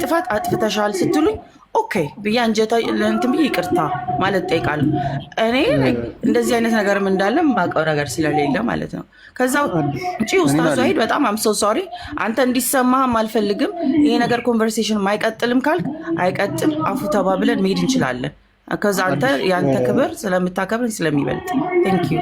ጥፋት አጥፍተሻል ስትሉኝ ኦኬ ብዬ አንጀታ ለእንትን ብዬ ይቅርታ ማለት ጠይቃለሁ። እኔ እንደዚህ አይነት ነገርም እንዳለ የማውቀው ነገር ስለሌለ ማለት ነው። ከዛ ውጭ ኡስታዝ ዛሂድ በጣም አም ሶ ሶሪ፣ አንተ እንዲሰማህም አልፈልግም። ይሄ ነገር ኮንቨርሴሽን አይቀጥልም ካልክ አይቀጥል፣ አፉ ተባብለን መሄድ እንችላለን። ከዛ አንተ የአንተ ክብር ስለምታከብረኝ ስለሚበልጥ ቴንክ ዩ።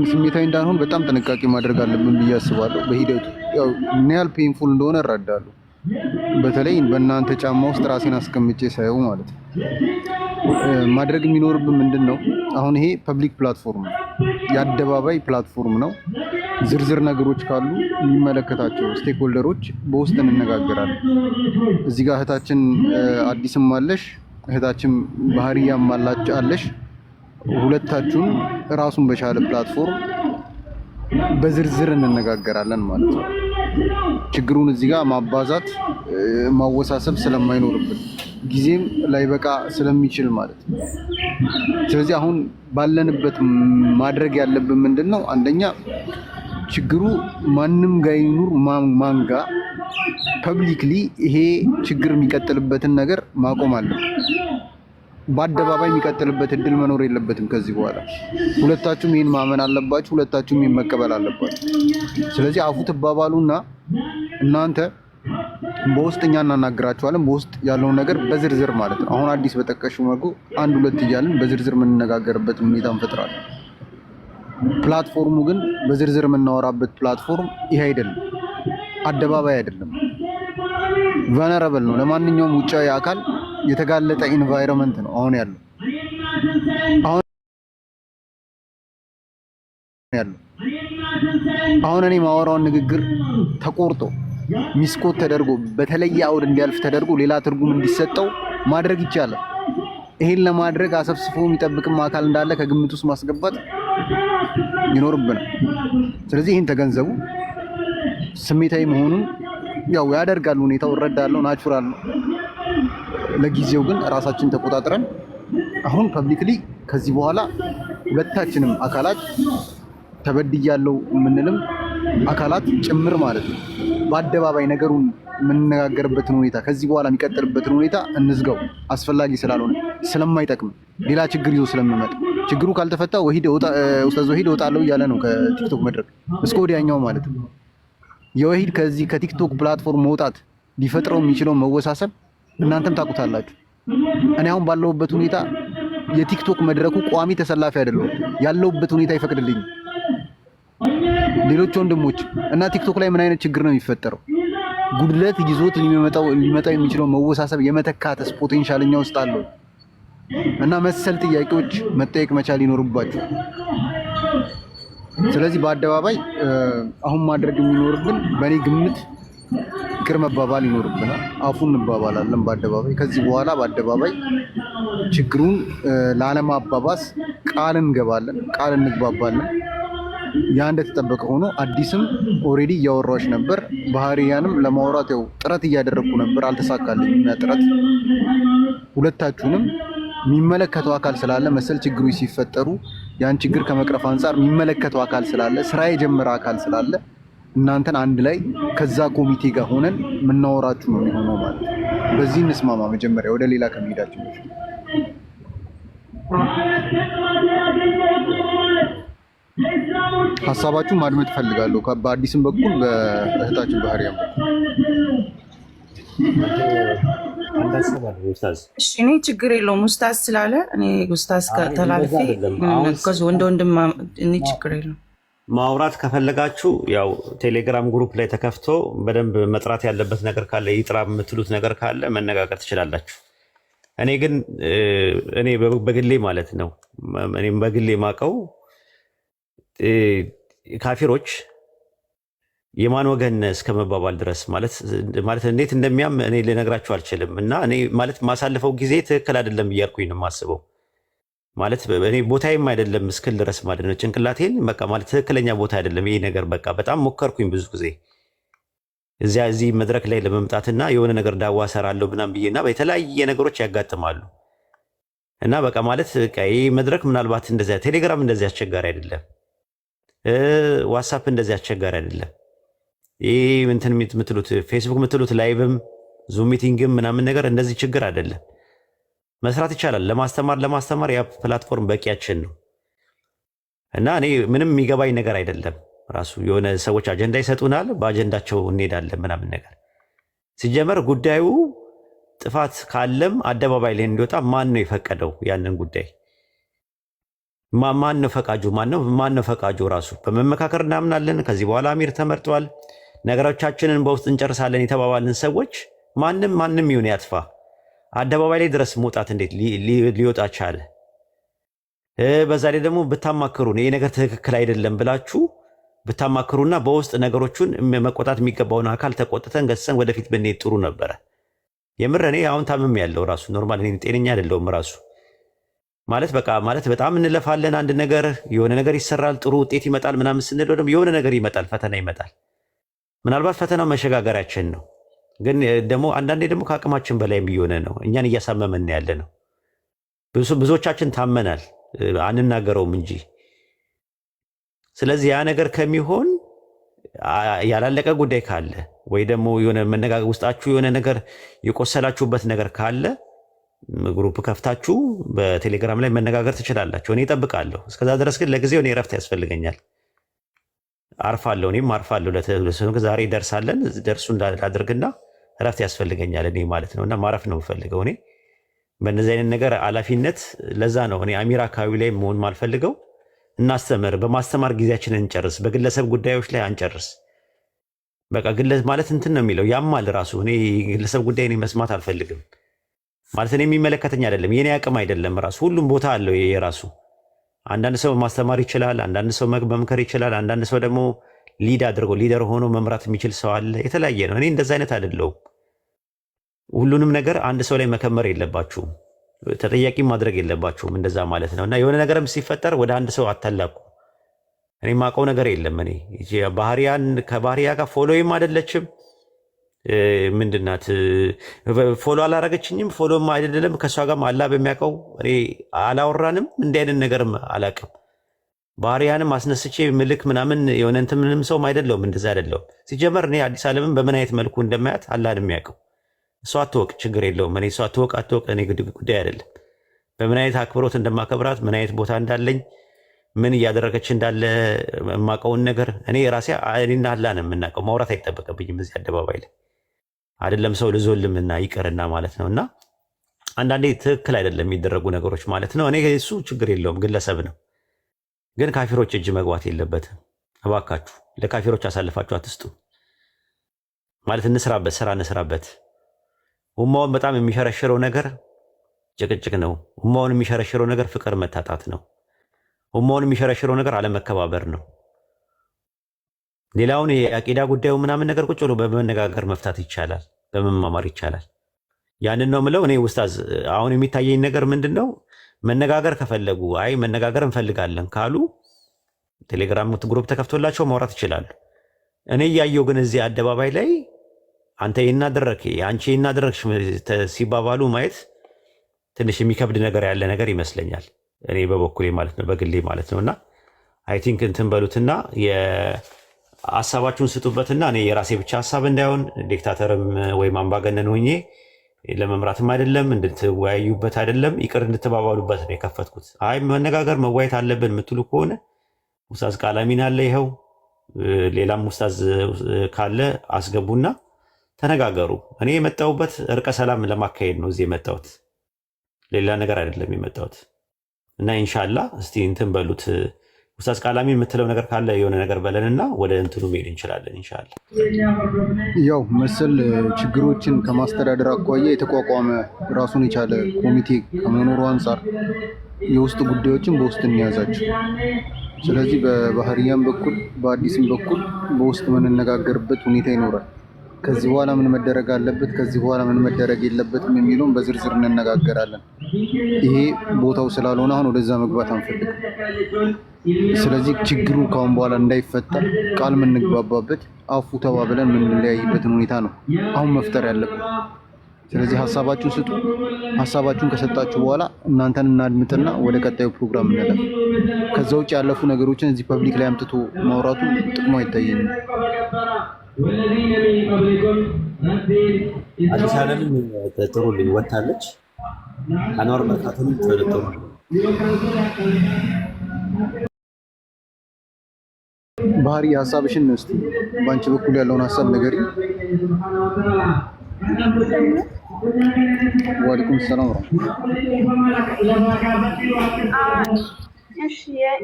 ስሜታዊ እንዳንሆን በጣም ጥንቃቄ ማድረግ አለብን ብዬ አስባለሁ። በሂደቱ ያው ምን ያህል ፔንፉል እንደሆነ እረዳለሁ። በተለይ በእናንተ ጫማ ውስጥ ራሴን አስቀምጬ ሳየው ማለት ነው። ማድረግ የሚኖርብን ምንድን ነው? አሁን ይሄ ፐብሊክ ፕላትፎርም ነው፣ የአደባባይ ፕላትፎርም ነው። ዝርዝር ነገሮች ካሉ የሚመለከታቸው ስቴክሆልደሮች በውስጥ እንነጋገራለን። እዚህ ጋር እህታችን አዲስም አለሽ፣ እህታችን ባህርያም አለሽ። ሁለታችሁን ራሱን በቻለ ፕላትፎርም በዝርዝር እንነጋገራለን ማለት ነው። ችግሩን እዚህ ጋር ማባዛት ማወሳሰብ ስለማይኖርብን ጊዜም ላይበቃ ስለሚችል ማለት ነው። ስለዚህ አሁን ባለንበት ማድረግ ያለብን ምንድን ነው? አንደኛ ችግሩ ማንም ጋር ይኑር ማን ጋር ፐብሊክሊ ይሄ ችግር የሚቀጥልበትን ነገር ማቆም አለብን። በአደባባይ የሚቀጥልበት እድል መኖር የለበትም ከዚህ በኋላ። ሁለታችሁም ይህን ማመን አለባችሁ፣ ሁለታችሁም ይህን መቀበል አለባችሁ። ስለዚህ አፉ ትባባሉና እናንተ በውስጥ እኛ እናናግራችኋለን፣ በውስጥ ያለውን ነገር በዝርዝር ማለት ነው። አሁን አዲስ በጠቀሽው መልኩ አንድ ሁለት እያልን በዝርዝር የምንነጋገርበት ሁኔታ እንፈጥራለን። ፕላትፎርሙ ግን በዝርዝር የምናወራበት ፕላትፎርም ይሄ አይደለም፣ አደባባይ አይደለም፣ ቨነረብል ነው። ለማንኛውም ውጫዊ አካል የተጋለጠ ኢንቫይሮንመንት ነው አሁን ያለው። አሁን እኔ ማወራውን ንግግር ተቆርጦ ሚስኮት ተደርጎ በተለየ አውድ እንዲያልፍ ተደርጎ ሌላ ትርጉም እንዲሰጠው ማድረግ ይቻላል። ይሄን ለማድረግ አሰብስፎ የሚጠብቅም አካል እንዳለ ከግምት ውስጥ ማስገባት ይኖርብናል። ስለዚህ ይህን ተገንዘቡ። ስሜታዊ መሆኑን ያው ያደርጋል ሁኔታው፣ እረዳለሁ፣ ናቹራል ነው። ለጊዜው ግን ራሳችን ተቆጣጥረን አሁን ፐብሊክሊ ከዚህ በኋላ ሁለታችንም አካላት ተበድያለሁ የምንልም አካላት ጭምር ማለት ነው በአደባባይ ነገሩን የምንነጋገርበትን ሁኔታ ከዚህ በኋላ የሚቀጥልበትን ሁኔታ እንዝጋው። አስፈላጊ ስላልሆነ ስለማይጠቅም ሌላ ችግር ይዞ ስለሚመጣ ችግሩ ካልተፈታ ኡስታዝ ወሂድ እወጣለሁ እያለ ነው ከቲክቶክ መድረክ እስከ ወዲያኛው ማለት ነው። የወሂድ ከዚህ ከቲክቶክ ፕላትፎርም መውጣት ሊፈጥረው የሚችለው መወሳሰብ እናንተም ታውቁታላችሁ። እኔ አሁን ባለሁበት ሁኔታ የቲክቶክ መድረኩ ቋሚ ተሰላፊ አይደለሁም። ያለሁበት ሁኔታ ይፈቅድልኝ። ሌሎች ወንድሞች እና ቲክቶክ ላይ ምን አይነት ችግር ነው የሚፈጠረው? ጉድለት ይዞት ሊመጣው የሚችለው መወሳሰብ የመተካተስ ፖቴንሻል እኛ ውስጥ አለው እና መሰል ጥያቄዎች መጠየቅ መቻል ይኖርባቸው። ስለዚህ በአደባባይ አሁን ማድረግ የሚኖርብን በእኔ ግምት ይቅር መባባል ይኖርብናል። አፉን እንባባላለን በአደባባይ። ከዚህ በኋላ በአደባባይ ችግሩን ላለማባባስ ቃል እንገባለን፣ ቃል እንግባባለን። ያ እንደተጠበቀ ሆኖ አዲስም ኦልሬዲ እያወራች ነበር። ባህሪያንም ለማውራት ያው ጥረት እያደረግኩ ነበር፣ አልተሳካልኝም ያ ጥረት። ሁለታችሁንም የሚመለከተው አካል ስላለ መሰል ችግሮች ሲፈጠሩ ያን ችግር ከመቅረፍ አንጻር የሚመለከተው አካል ስላለ ስራ የጀመረ አካል ስላለ እናንተን አንድ ላይ ከዛ ኮሚቴ ጋር ሆነን የምናወራችሁ ነው የሚሆነው ማለት ነው። በዚህ እንስማማ። መጀመሪያ ወደ ሌላ ከመሄዳችን በፊት ሀሳባችሁን ማድመጥ እፈልጋለሁ። በአዲስም በኩል በእህታችን ባህሪያም እኔ ችግር የለውም ኡስታዝ ስላለ እኔ ኡስታዝ ተላልፌ ወንድ ወንድም እኔ ችግር የለውም። ማውራት ከፈለጋችሁ ያው ቴሌግራም ግሩፕ ላይ ተከፍቶ በደንብ መጥራት ያለበት ነገር ካለ ይጥራ የምትሉት ነገር ካለ መነጋገር ትችላላችሁ። እኔ ግን እኔ በግሌ ማለት ነው እኔም በግሌ ማቀው ካፊሮች የማን ወገን እስከ መባባል ድረስ ማለት እንዴት እንደሚያም እኔ ልነግራችሁ አልችልም። እና እኔ ማለት ማሳልፈው ጊዜ ትክክል አይደለም እያልኩኝ ነው የማስበው። ማለት እኔ ቦታዬም አይደለም እስክል ድረስ ማለት ነው ጭንቅላቴን በቃ ማለት ትክክለኛ ቦታ አይደለም ይሄ ነገር። በቃ በጣም ሞከርኩኝ ብዙ ጊዜ እዚህ መድረክ ላይ ለመምጣትና የሆነ ነገር ዳዋ ሰራለሁ ምናምን ብዬና በተለያየ ነገሮች ያጋጥማሉ። እና በቃ ማለት ይሄ መድረክ ምናልባት እንደዚያ ቴሌግራም እንደዚህ አስቸጋሪ አይደለም፣ ዋትሳፕ እንደዚህ አስቸጋሪ አይደለም። ይህ እንትን የምትሉት ፌስቡክ የምትሉት ላይቭም ዙም ሚቲንግም ምናምን ነገር እንደዚህ ችግር አይደለም። መስራት ይቻላል። ለማስተማር ያ ፕላትፎርም በቂያችን ነው። እና እኔ ምንም የሚገባኝ ነገር አይደለም። ራሱ የሆነ ሰዎች አጀንዳ ይሰጡናል፣ በአጀንዳቸው እንሄዳለን ምናምን ነገር። ሲጀመር ጉዳዩ ጥፋት ካለም አደባባይ ላይ እንዲወጣ ማን ነው የፈቀደው? ያንን ጉዳይ ማን ነው ፈቃጁ? ማን ነው ፈቃጁ? ራሱ በመመካከር እናምናለን። ከዚህ በኋላ አሚር ተመርጧል፣ ነገሮቻችንን በውስጥ እንጨርሳለን የተባባልን ሰዎች ማንም ይሁን ያጥፋ አደባባይ ላይ ድረስ መውጣት እንዴት ሊወጣ ቻለ? በዛ ላይ ደግሞ ብታማክሩን ይሄ ነገር ትክክል አይደለም ብላችሁ ብታማክሩና በውስጥ ነገሮቹን መቆጣት የሚገባውን አካል ተቆጥተን ገሰን ወደፊት ብንሄድ ጥሩ ነበረ። የምር እኔ አሁን ታምም ያለው ራሱ ኖርማል እኔ ጤነኛ አይደለሁም ራሱ ማለት በቃ ማለት በጣም እንለፋለን። አንድ ነገር የሆነ ነገር ይሰራል፣ ጥሩ ውጤት ይመጣል ምናምን ስንለው ደግሞ የሆነ ነገር ይመጣል፣ ፈተና ይመጣል። ምናልባት ፈተናው መሸጋገሪያችን ነው፣ ግን ደግሞ አንዳንዴ ደግሞ ከአቅማችን በላይም እየሆነ ነው። እኛን እያሳመመን ያለ ነው። ብዙዎቻችን ታመናል፣ አንናገረውም እንጂ። ስለዚህ ያ ነገር ከሚሆን ያላለቀ ጉዳይ ካለ ወይ ደግሞ የሆነ መነጋገር ውስጣችሁ የሆነ ነገር የቆሰላችሁበት ነገር ካለ ግሩፕ ከፍታችሁ በቴሌግራም ላይ መነጋገር ትችላላችሁ። እኔ እጠብቃለሁ። እስከዛ ድረስ ግን ለጊዜው እኔ እረፍት ያስፈልገኛል። አርፋለሁ፣ እኔም አርፋለሁ። ዛሬ ደርሳለን፣ ደርሱ እንዳላደርግና እረፍት ያስፈልገኛል እኔ ማለት ነው። እና ማረፍ ነው የምፈልገው እኔ በእነዚህ አይነት ነገር ኃላፊነት። ለዛ ነው እኔ አሚር አካባቢ ላይ መሆን ማልፈልገው። እናስተምር፣ በማስተማር ጊዜያችንን እንጨርስ፣ በግለሰብ ጉዳዮች ላይ አንጨርስ። በቃ ግለሰብ ማለት እንትን ነው የሚለው ያማል ራሱ። እኔ ግለሰብ ጉዳይ እኔ መስማት አልፈልግም ማለት እኔ የሚመለከተኝ አይደለም፣ የኔ አቅም አይደለም። ራሱ ሁሉም ቦታ አለው የራሱ። አንዳንድ ሰው ማስተማር ይችላል፣ አንዳንድ ሰው መምከር ይችላል፣ አንዳንድ ሰው ደግሞ ሊደር ሆኖ መምራት የሚችል ሰው አለ። የተለያየ ነው። እኔ እንደዛ አይነት አይደለሁም። ሁሉንም ነገር አንድ ሰው ላይ መከመር የለባችሁም፣ ተጠያቂ ማድረግ የለባችሁም። እንደዛ ማለት ነው። እና የሆነ ነገርም ሲፈጠር ወደ አንድ ሰው አታላቁ። እኔ ማውቀው ነገር የለም። እኔ ባህሪያን ከባህሪያ ጋር ፎሎይም አይደለችም። ምንድናት ፎሎ አላረገችኝም፣ ፎሎም አይደለም ከእሷ ጋርም አላ በሚያውቀው እኔ አላወራንም። እንዲህ አይነት ነገርም አላውቅም። ባህሪያንም አስነስቼ ምልክ ምናምን የሆነ እንትን ምንም ሰውም አይደለሁም። እንደዛ አይደለሁም። ሲጀመር እኔ አዲስ ዓለምን በምን አይነት መልኩ እንደማያት አላህን የሚያውቀው። እሷ አትወቅ፣ ችግር የለውም። እኔ እሷ አትወቅ እኔ ጉዳይ አይደለም። በምን አይነት አክብሮት እንደማከብራት ምን አይነት ቦታ እንዳለኝ ምን እያደረገች እንዳለ የማውቀውን ነገር እኔ ራሴ እኔና አላህ ነው የምናውቀው። ማውራት አይጠበቅብኝም እዚህ አደባባይ ላይ አይደለም ሰው ልዞልምና ይቅርና ማለት ነው። እና አንዳንዴ ትክክል አይደለም የሚደረጉ ነገሮች ማለት ነው። እኔ እሱ ችግር የለውም፣ ግለሰብ ነው። ግን ካፊሮች እጅ መግባት የለበትም። እባካችሁ ለካፊሮች አሳልፋችሁ አትስጡ ማለት እንስራበት፣ ስራ እንስራበት። ኡማውን በጣም የሚሸረሽረው ነገር ጭቅጭቅ ነው። ኡማውን የሚሸረሽረው ነገር ፍቅር መታጣት ነው። ኡማውን የሚሸረሽረው ነገር አለመከባበር ነው። ሌላውን የአቂዳ ጉዳዩ ምናምን ነገር ቁጭ ብሎ በመነጋገር መፍታት ይቻላል፣ በመማማር ይቻላል። ያንን ነው ምለው። እኔ ኡስታዝ አሁን የሚታየኝ ነገር ምንድን ነው? መነጋገር ከፈለጉ አይ መነጋገር እንፈልጋለን ካሉ ቴሌግራም ግሩፕ ተከፍቶላቸው ማውራት ይችላሉ። እኔ እያየው ግን እዚህ አደባባይ ላይ አንተ ይናደረክ አንቺ ይናደረክሽ ሲባባሉ ማየት ትንሽ የሚከብድ ነገር ያለ ነገር ይመስለኛል። እኔ በበኩሌ ማለት ነው በግሌ ማለት ነውና አይ ቲንክ እንትን በሉትና የሐሳባችሁን ስጡበትና እኔ የራሴ ብቻ ሐሳብ እንዳይሆን ዲክታተርም ወይም አምባገነን ሆኜ ለመምራትም አይደለም እንድትወያዩበት አይደለም ይቅር እንድትባባሉበት ነው የከፈትኩት። አይ መነጋገር መወያየት አለብን የምትሉ ከሆነ ኡስታዝ ቃላሚን አለ ይኸው ሌላም ኡስታዝ ካለ አስገቡና ተነጋገሩ። እኔ የመጣሁበት እርቀ ሰላም ለማካሄድ ነው እዚህ የመጣሁት ሌላ ነገር አይደለም የመጣሁት እና ኢንሻአላህ እስቲ እንትን በሉት ኡስታዝ ቃላሚ የምትለው ነገር ካለ የሆነ ነገር በለንና ወደ እንትኑ መሄድ እንችላለን ኢንሻአላህ። ያው መሰል ችግሮችን ከማስተዳደር አኳያ የተቋቋመ ራሱን የቻለ ኮሚቴ ከመኖሩ አንጻር የውስጥ ጉዳዮችን በውስጥ እንያዛቸው። ስለዚህ በባህሪያም በኩል በአዲስም በኩል በውስጥ የምንነጋገርበት ሁኔታ ይኖራል። ከዚህ በኋላ ምን መደረግ አለበት፣ ከዚህ በኋላ ምን መደረግ የለበትም የሚለውን በዝርዝር እንነጋገራለን። ይሄ ቦታው ስላልሆነ አሁን ወደዛ መግባት አንፈልግም። ስለዚህ ችግሩ ካሁን በኋላ እንዳይፈጠር ቃል የምንግባባበት አፉ ተባብለን የምንለያይበትን ሁኔታ ነው አሁን መፍጠር ያለብን። ስለዚህ ሀሳባችሁን ስጡ። ሀሳባችሁን ከሰጣችሁ በኋላ እናንተን እናድምጥና ወደ ቀጣዩ ፕሮግራም እንለፍ። ከዛ ውጭ ያለፉ ነገሮችን እዚህ ፐብሊክ ላይ አምጥቶ ማውራቱ ጥቅሙ አይታየኝም። አዲስ ዓለምን ጥሩልኝ ወታለች አንዋር መርካቶንም ጥሩ ባህሪ ሀሳብሽን ነው። እስቲ በአንቺ በኩል ያለውን ሀሳብ ንገሪ። ወአለይኩም ሰላም። እሺ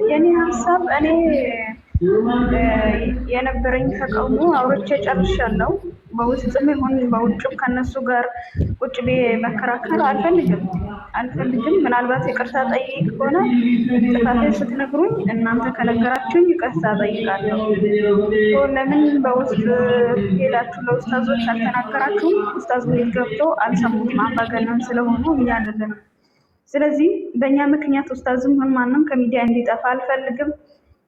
የኔ ሀሳብ እኔ የነበረኝ ተቃውሞ አውርቼ ጨርሻለሁ። በውስጥም ይሁን በውጭም ከነሱ ጋር ቁጭ ብዬ መከራከር አልፈልግም። ምናልባት ይቅርታ ጠይቅ ከሆነ ጥፋቴን ስትነግሩኝ እናንተ ከነገራችሁኝ ይቅርታ ጠይቃለሁ። ለምን በውስጥ ሄዳችሁ ለኡስታዞች አልተናገራችሁም? ኡስታዝ ቤት ገብተው አልሰሙትም። አምባገነን ስለሆኑ እኛ አይደለም። ስለዚህ በእኛ ምክንያት ኡስታዝም ሆን ማንም ከሚዲያ እንዲጠፋ አልፈልግም።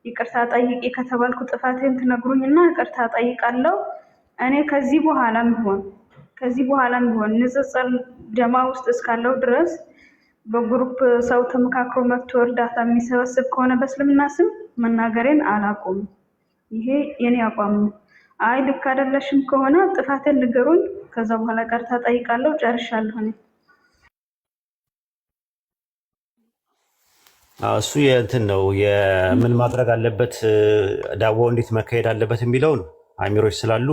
ይቅርታ ጠይቂ ከተባልኩ ጥፋቴን ትነግሩኝና ይቅርታ ጠይቃለሁ። እኔ ከዚህ በኋላም ቢሆን ንጽጽር ጀማ ውስጥ እስካለው ድረስ በግሩፕ ሰው ተመካክሮ መጥቶ እርዳታ የሚሰበስብ ከሆነ በእስልምና ስም መናገሬን አላቆም። ይሄ የኔ አቋም ነው። አይ ልክ አይደለሽም ከሆነ ጥፋቴን ንገሩኝ። ከዛ በኋላ ይቅርታ ጠይቃለሁ። ጨርሻለሁ። እሱ የእንትን ነው የምን ማድረግ አለበት ዳዋው እንዴት መካሄድ አለበት የሚለውን አሚሮች ስላሉ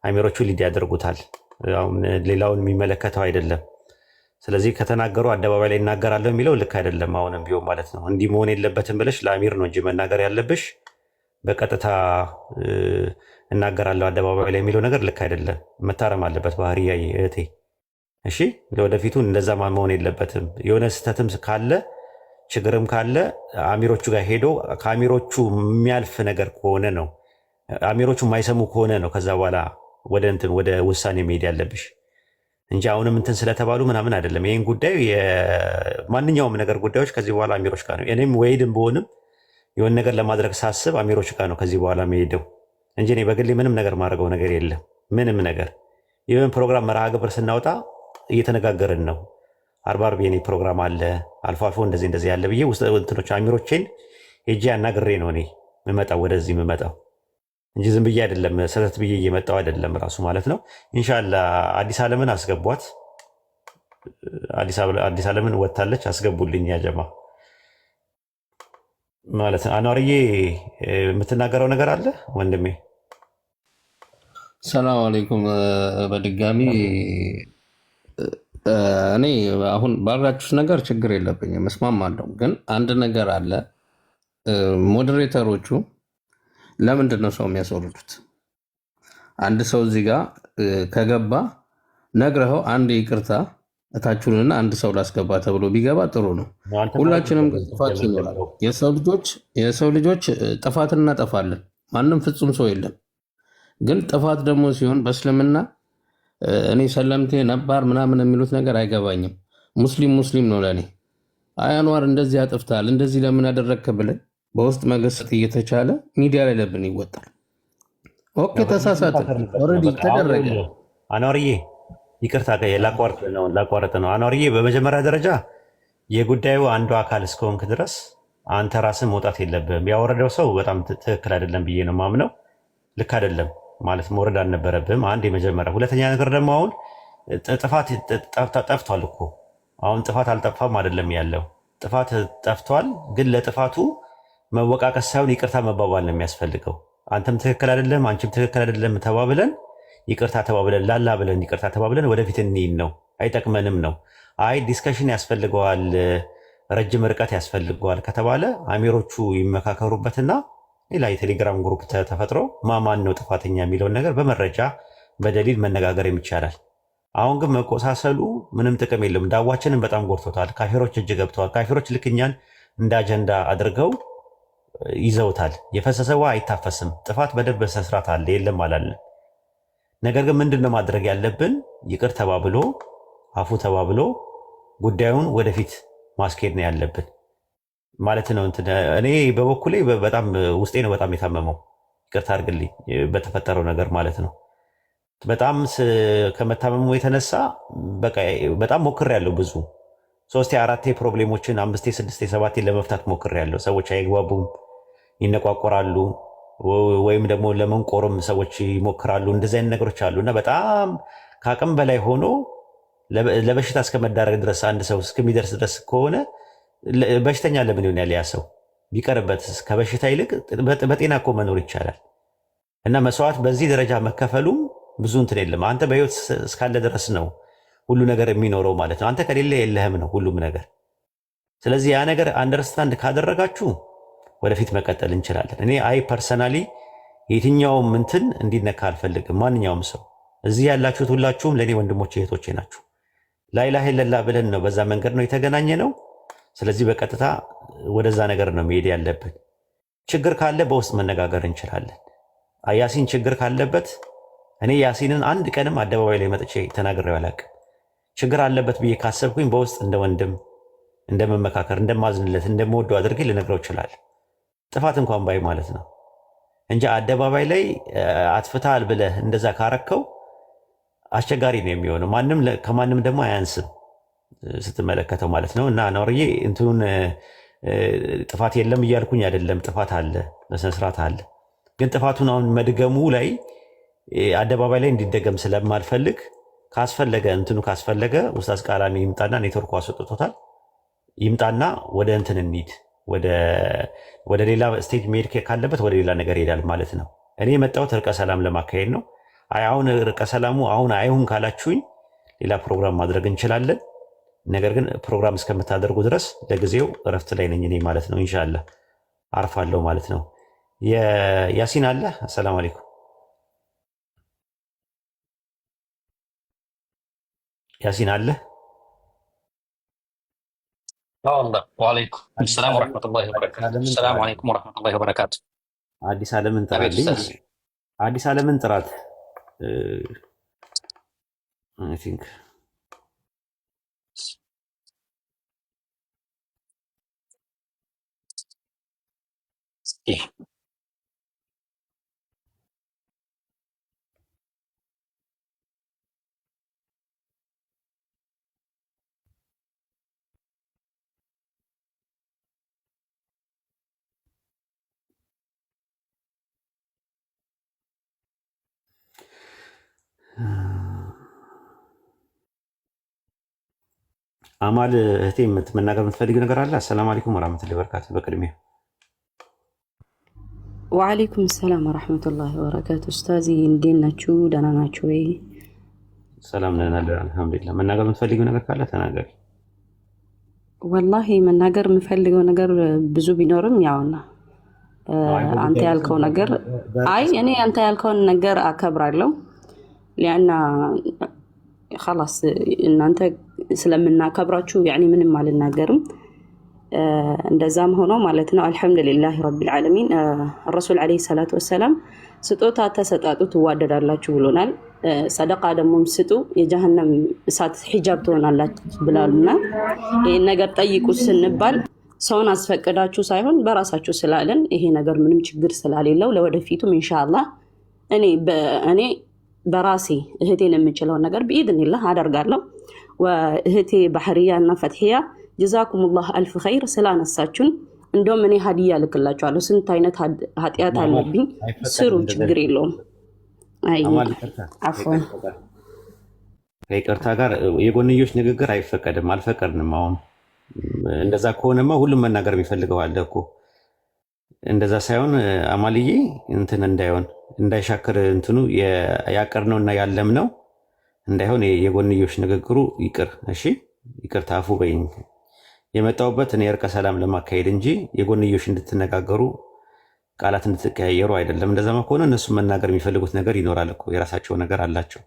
አሚሮቹ ሊድ ያደርጉታል። አሁን ሌላውን የሚመለከተው አይደለም። ስለዚህ ከተናገሩ አደባባይ ላይ እናገራለሁ የሚለው ልክ አይደለም። አሁንም ቢሆን ማለት ነው እንዲህ መሆን የለበትም ብለሽ ለአሚር ነው እንጂ መናገር ያለብሽ በቀጥታ እናገራለሁ አደባባይ ላይ የሚለው ነገር ልክ አይደለም። መታረም አለበት ባህሪ እህቴ። እሺ ለወደፊቱ እንደዛ መሆን የለበትም። የሆነ ስህተትም ካለ ችግርም ካለ አሚሮቹ ጋር ሄዶ ከአሚሮቹ የሚያልፍ ነገር ከሆነ ነው አሚሮቹ የማይሰሙ ከሆነ ነው ከዛ በኋላ ወደ ውሳኔ መሄድ ያለብሽ እንጂ አሁንም እንትን ስለተባሉ ምናምን አይደለም። ይህን ጉዳዩ ማንኛውም ነገር ጉዳዮች ከዚህ በኋላ አሚሮች ጋር ነው። እኔም ወይድም በሆንም የሆነ ነገር ለማድረግ ሳስብ አሚሮች ጋር ነው ከዚህ በኋላ መሄደው እንጂ እኔ በግሌ ምንም ነገር ማድረገው ነገር የለም። ምንም ነገር ይህን ፕሮግራም መርሃ ግብር ስናወጣ እየተነጋገርን ነው። አርባ የኔ ፕሮግራም አለ አልፎ አልፎ እንደዚህ ያለ ብዬ ውስጥ እንትኖች አሚሮቼን ሄጄ አናግሬ ነው እኔ የምመጣው ወደዚህ የምመጣው እንጂ ዝም ብዬ አይደለም። ሰተት ብዬ እየመጣው አይደለም ራሱ ማለት ነው። ኢንሻአላህ አዲስ ዓለምን አስገቧት። አዲስ ዓለምን ወታለች አስገቡልኝ ያጀማ ማለት ነው። አኗርዬ የምትናገረው ነገር አለ ወንድሜ? ሰላም አለይኩም በድጋሚ እኔ አሁን ባላችሁት ነገር ችግር የለብኝም፣ እስማማለሁ። ግን አንድ ነገር አለ። ሞዴሬተሮቹ ለምንድን ነው ሰው የሚያስወርዱት? አንድ ሰው እዚህ ጋር ከገባ ነግረኸው አንድ ይቅርታ እታችሁንና አንድ ሰው ላስገባ ተብሎ ቢገባ ጥሩ ነው። ሁላችንም ጥፋት ይኖራል። የሰው ልጆች ጥፋት እናጠፋለን። ማንም ፍጹም ሰው የለም። ግን ጥፋት ደግሞ ሲሆን በእስልምና እኔ ሰለምቴ ነባር ምናምን የሚሉት ነገር አይገባኝም። ሙስሊም ነው ለእኔ። አይ አንዋር እንደዚህ አጥፍታል እንደዚህ ለምን አደረግክ ብለን በውስጥ መገሰጥ እየተቻለ ሚዲያ ላይ ለምን ይወጣል? ኦኬ ተሳሳተ፣ ኦልሬዲ ተደረገ። አኗርዬ ይቅርታ ላቋረጥ ነው። አኗርዬ በመጀመሪያ ደረጃ የጉዳዩ አንዱ አካል እስከሆንክ ድረስ አንተ ራስህ መውጣት የለብህም። ያወረደው ሰው በጣም ትክክል አይደለም ብዬ ነው ማምነው። ልክ አይደለም ማለት መውረድ አልነበረብህም። አንድ የመጀመሪያ። ሁለተኛ ነገር ደግሞ አሁን ጥፋት ጠፍቷል እኮ አሁን ጥፋት አልጠፋም አይደለም ያለው፣ ጥፋት ጠፍቷል። ግን ለጥፋቱ መወቃቀስ ሳይሆን ይቅርታ መባባል ነው የሚያስፈልገው። አንተም ትክክል አይደለም አንቺም ትክክል አይደለም ተባብለን ይቅርታ ተባብለን ላላ ብለን ይቅርታ ተባብለን ወደፊት እንሂድ ነው። አይጠቅመንም ነው። አይ ዲስከሽን ያስፈልገዋል ረጅም ርቀት ያስፈልገዋል ከተባለ አሚሮቹ ይመካከሩበትና ሌላ የቴሌግራም ግሩፕ ተፈጥሮ ማን ነው ጥፋተኛ የሚለውን ነገር በመረጃ በደሊል መነጋገር ይቻላል። አሁን ግን መቆሳሰሉ ምንም ጥቅም የለም። ዳዋችንን በጣም ጎድቶታል። ካፊሮች እጅ ገብተዋል። ካፊሮች ልክ እኛን እንደ አጀንዳ አድርገው ይዘውታል። የፈሰሰ ውሃ አይታፈስም። ጥፋት በደንብ በስርዓት አለ የለም አላለን። ነገር ግን ምንድን ነው ማድረግ ያለብን? ይቅር ተባብሎ አፉ ተባብሎ ጉዳዩን ወደፊት ማስኬድ ነው ያለብን ማለት ነው። እኔ በበኩሌ በጣም ውስጤ ነው በጣም የታመመው። ይቅርታ አድርግልኝ በተፈጠረው ነገር ማለት ነው። በጣም ከመታመሙ የተነሳ በጣም ሞክሬያለሁ። ብዙ 3 4 ፕሮብሌሞችን 5 6 7 ለመፍታት ሞክሬያለሁ። ሰዎች አይግባቡም፣ ይነቋቆራሉ፣ ወይም ደግሞ ለመንቆርም ሰዎች ይሞክራሉ። እንደዚህ አይነት ነገሮች አሉ እና በጣም ከአቅም በላይ ሆኖ ለበሽታ እስከመዳረግ ድረስ አንድ ሰው እስከሚደርስ ድረስ ከሆነ በሽተኛ ለምን ይሆናል? ያ ሰው ቢቀርበት ከበሽታ ይልቅ በጤና እኮ መኖር ይቻላል። እና መስዋዕት በዚህ ደረጃ መከፈሉም ብዙ እንትን የለም። አንተ በህይወት እስካለ ድረስ ነው ሁሉ ነገር የሚኖረው ማለት ነው። አንተ ከሌለ የለህም ነው ሁሉም ነገር። ስለዚህ ያ ነገር አንደርስታንድ ካደረጋችሁ ወደፊት መቀጠል እንችላለን። እኔ ፐርሰናሊ የትኛውም እንትን እንዲነካ አልፈልግም። ማንኛውም ሰው እዚህ ያላችሁት ሁላችሁም ለእኔ ወንድሞች እህቶቼ ናችሁ። ላኢላሃ ኢለላህ ብለን ነው በዛ መንገድ ነው የተገናኘ ነው። ስለዚህ በቀጥታ ወደዛ ነገር ነው መሄድ ያለብን። ችግር ካለ በውስጥ መነጋገር እንችላለን። ያሲን ችግር ካለበት እኔ ያሲንን አንድ ቀንም አደባባይ ላይ መጥቼ ተናግሬው አላውቅም። ችግር አለበት ብዬ ካሰብኩኝ በውስጥ እንደ ወንድም እንደመመካከር እንደማዝንለት እንደምወደው አድርጌ ልነግረው ይችላል። ጥፋት እንኳን ባይ ማለት ነው እንጂ አደባባይ ላይ አጥፍታል ብለህ እንደዛ ካረከው አስቸጋሪ ነው የሚሆነው። ማንም ከማንም ደግሞ አያንስም ስትመለከተው ማለት ነው። እና አኗርዬ እንትኑን ጥፋት የለም እያልኩኝ አይደለም። ጥፋት አለ፣ በስነስርዓት አለ። ግን ጥፋቱን አሁን መድገሙ ላይ አደባባይ ላይ እንዲደገም ስለማልፈልግ ካስፈለገ ኡስታዝ ቃላሚ ይምጣና ኔትወርኩ አስወጥቶታል። ይምጣና ወደ እንትን እንሂድ፣ ወደ ሌላ ስቴጅ መሄድ ካለበት ወደ ሌላ ነገር ይሄዳል ማለት ነው። እኔ የመጣሁት እርቀ ሰላም ለማካሄድ ነው። አሁን እርቀ ሰላሙ አሁን አይሁን ካላችሁኝ ሌላ ፕሮግራም ማድረግ እንችላለን። ነገር ግን ፕሮግራም እስከምታደርጉ ድረስ ለጊዜው እረፍት ላይ ነኝ እኔ ማለት ነው። ኢንሻአላህ አርፋለሁ ማለት ነው። ያሲን አለ። አሰላሙ አለይኩም ያሲን አለ። والله وعليكم السلام ورحمة الله وبركاته. السلام عليكم ورحمة الله وبركاته. አዲስ ዓለምን ጥራልኝ። አዲስ ዓለምን ጥራት I think إيه. አማል እህቴ መናገር የምትፈልግ ነገር አለ? አሰላሙ አለይኩም ወራህመቱላሂ ወበረካቱ። በቅድሚያ ወአለይኩም ሰላም ወራህመቱላሂ ወበረካቱ። ኡስታዚ እንዴት ናችሁ? ደህና ናችሁ ወይ? ሰላም ነን አለ አልሐምዱሊላህ። መናገር የምትፈልጊው ነገር ካለ ተናገሪ። ወላሂ መናገር የምፈልገው ነገር ብዙ ቢኖርም ያውና አንተ ያልከው ነገር እኔ አንተ ያልከውን ነገር አከብራለሁ። ሊአና خلاص እናንተ ስለምናከብራችሁ ያኒ ምንም አልናገርም። እንደዛም ሆኖ ማለት ነው አልহামዱሊላህ ረቢል ዓለሚን ረሱል አለይሂ ሰላቱ ወሰለም ስጦታ ተሰጣጡ ትዋደዳላችሁ ብሎናል። ሰደቃ ደግሞ ስጡ የጀሃነም እሳት ሒጃብ ትሆናላችሁ ብላሉና ይሄን ነገር ጠይቁ ስንባል ሰውን አስፈቅዳችሁ ሳይሆን በራሳችሁ ስላለን ይሄ ነገር ምንም ችግር ስላሌለው ለወደፊቱም ኢንሻአላህ እኔ በራሴ እህቴን የምችለውን ነገር በኢድኒላህ አደርጋለሁ። ወእህቴ ባህሪያ እና ፈትሂያ ጀዛኩሙላህ አልፍ ኸይር ስላነሳችሁን እንደውም እኔ ሀዲያ ልክላችኋለሁ። ስንት አይነት ኃጢአት አለብኝ ስሩ፣ ችግር የለውም። አይ አፍወን ከይቅርታ ጋር የጎንዮሽ ንግግር አይፈቀድም፣ አልፈቀድንም። አሁን እንደዛ ከሆነማ ሁሉም መናገር የሚፈልገው አለ እኮ። እንደዛ ሳይሆን አማልዬ እንትን እንዳይሆን እንዳይሻክር እንትኑ ያቀርነውና ያለምነው እንዳይሆን የጎንዮሽ ንግግሩ ይቅር። እሺ ይቅርታ አፉ በይኝ። የመጣሁበት እኔ እርቀ ሰላም ለማካሄድ እንጂ የጎንዮሽ እንድትነጋገሩ ቃላት እንድትቀያየሩ አይደለም። እንደዛማ ከሆነ እነሱ መናገር የሚፈልጉት ነገር ይኖራል እኮ፣ የራሳቸው ነገር አላቸው።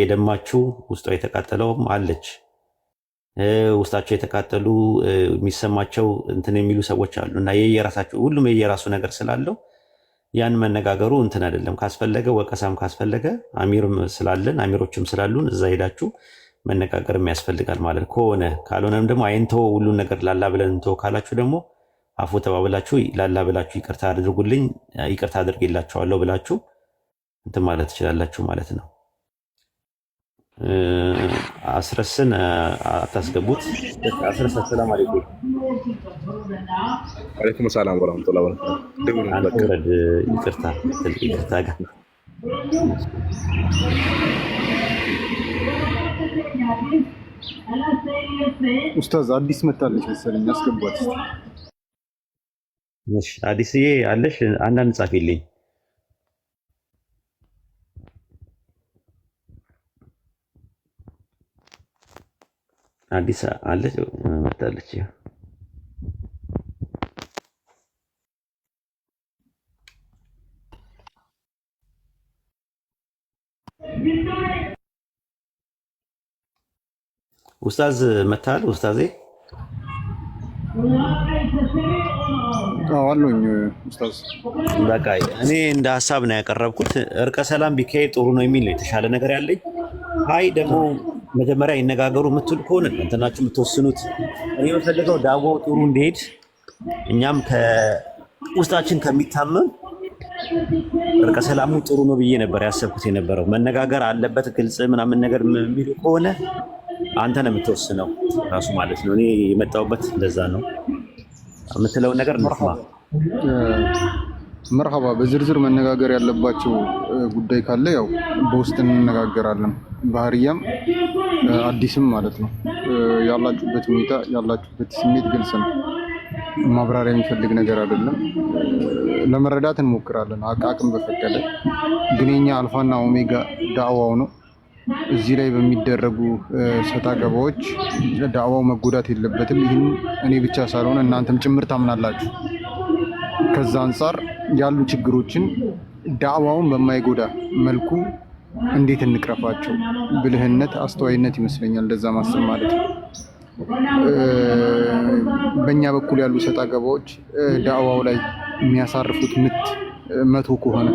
የደማችሁ ውስጧ የተቃጠለውም አለች። ውስጣቸው የተቃጠሉ የሚሰማቸው እንትን የሚሉ ሰዎች አሉ እና የየራሳቸው ሁሉም የየራሱ ነገር ስላለው ያን መነጋገሩ እንትን አይደለም። ካስፈለገ ወቀሳም ካስፈለገ አሚርም ስላለን አሚሮችም ስላሉን እዛ ሄዳችሁ መነጋገርም ያስፈልጋል ማለት ከሆነ ካልሆነም ደግሞ አይንተው ሁሉን ነገር ላላ ብለን እንተው ካላችሁ ደግሞ አፉ ተባብላችሁ ላላ ብላችሁ ይቅርታ አድርጉልኝ ይቅርታ አድርጌላችኋለሁ ብላችሁ እንትን ማለት ትችላላችሁ ማለት ነው። አስረስን አታስገቡት። አስረስ ሰላም አለይኩም አለይኩም ሰላም ወራህመቱላሂ ወበረካቱ። ይቅርታ ጋር ኡስታዝ አዲስ መታለች መሰለኝ፣ አስገቧት። እሺ አዲስዬ አለሽ? አንዳንድ ጻፊልኝ። አዲስ አለች መጣለች። ኡስታዝ መታል። ኡስታዜ አሉኝ ኡስታዝ። በቃ እኔ እንደ ሀሳብ ነው ያቀረብኩት። እርቀ ሰላም ቢካሄድ ጥሩ ነው የሚል የተሻለ ነገር ያለኝ። አይ ደግሞ መጀመሪያ ይነጋገሩ የምትሉ ከሆነ እንትናችሁ የምትወስኑት። እኔ የምፈልገው ዳዋው ጥሩ እንዲሄድ እኛም ከውስጣችን ከሚታመም እርቀ ሰላሙ ጥሩ ነው ብዬ ነበር ያሰብኩት የነበረው። መነጋገር አለበት ግልጽ ምናምን ነገር የሚሉ ከሆነ አንተ ነው የምትወስነው ራሱ ማለት ነው። እኔ የመጣሁበት እንደዛ ነው። የምትለውን ነገር እንስማ። መርሐባ። በዝርዝር መነጋገር ያለባቸው ጉዳይ ካለ ያው በውስጥ እንነጋገራለን። ባህሪያም አዲስም ማለት ነው። ያላችሁበት ሁኔታ ያላችሁበት ስሜት ግልጽ ነው። ማብራሪያ የሚፈልግ ነገር አይደለም። ለመረዳት እንሞክራለን አቅም በፈቀደ። ግን የኛ አልፋና ኦሜጋ ዳዕዋው ነው። እዚህ ላይ በሚደረጉ ሰጣ ገባዎች ዳዕዋው መጎዳት የለበትም። ይህን እኔ ብቻ ሳልሆን እናንተም ጭምር ታምናላችሁ። ከዛ አንጻር ያሉ ችግሮችን ዳዕዋውን በማይጎዳ መልኩ እንዴት እንቅረፋቸው? ብልህነት፣ አስተዋይነት ይመስለኛል እንደዛ ማሰብ ማለት ነው። በእኛ በኩል ያሉ ሰጣ ገባዎች ዳዕዋው ላይ የሚያሳርፉት ምት መቶ ከሆነ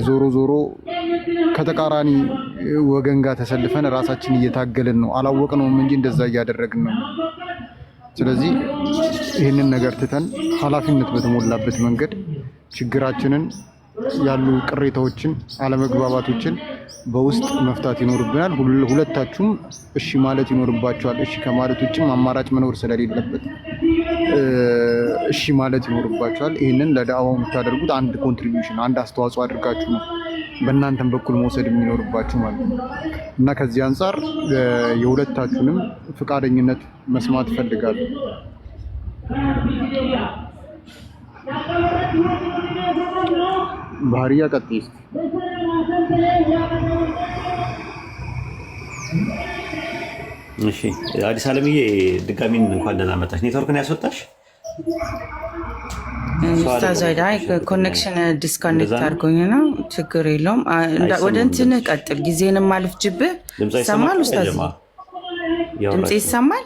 ዞሮ ዞሮ ከተቃራኒ ወገን ጋር ተሰልፈን ራሳችን እየታገልን ነው። አላወቅነውም እንጂ እንደዛ እያደረግን ነው። ስለዚህ ይህንን ነገር ትተን ኃላፊነት በተሞላበት መንገድ ችግራችንን ያሉ ቅሬታዎችን፣ አለመግባባቶችን በውስጥ መፍታት ይኖርብናል። ሁለታችሁም እሺ ማለት ይኖርባችኋል። እሺ ከማለት ውጭም አማራጭ መኖር ስለሌለበት እሺ ማለት ይኖርባችኋል። ይህንን ለዳዕዋው የምታደርጉት አንድ ኮንትሪቢዩሽን፣ አንድ አስተዋጽኦ አድርጋችሁ ነው በእናንተም በኩል መውሰድ የሚኖርባችሁ ማለት ነው። እና ከዚህ አንጻር የሁለታችሁንም ፈቃደኝነት መስማት እፈልጋለሁ። ባህሪያ ቀጥይ። እሺ አዲስ አለምዬ ድጋሚ እንኳን ደህና መጣሽ። ኔትወርክን ያስወጣሽ ኡስታዝ አይዳይ ኮኔክሽን ዲስኮኔክት አድርጎኝ ነው። ችግር የለውም። ወደ እንትን ቀጥል። ጊዜንም አልፍጅብህ። ይሰማል ኡስታዝ? ድምጼ ይሰማል?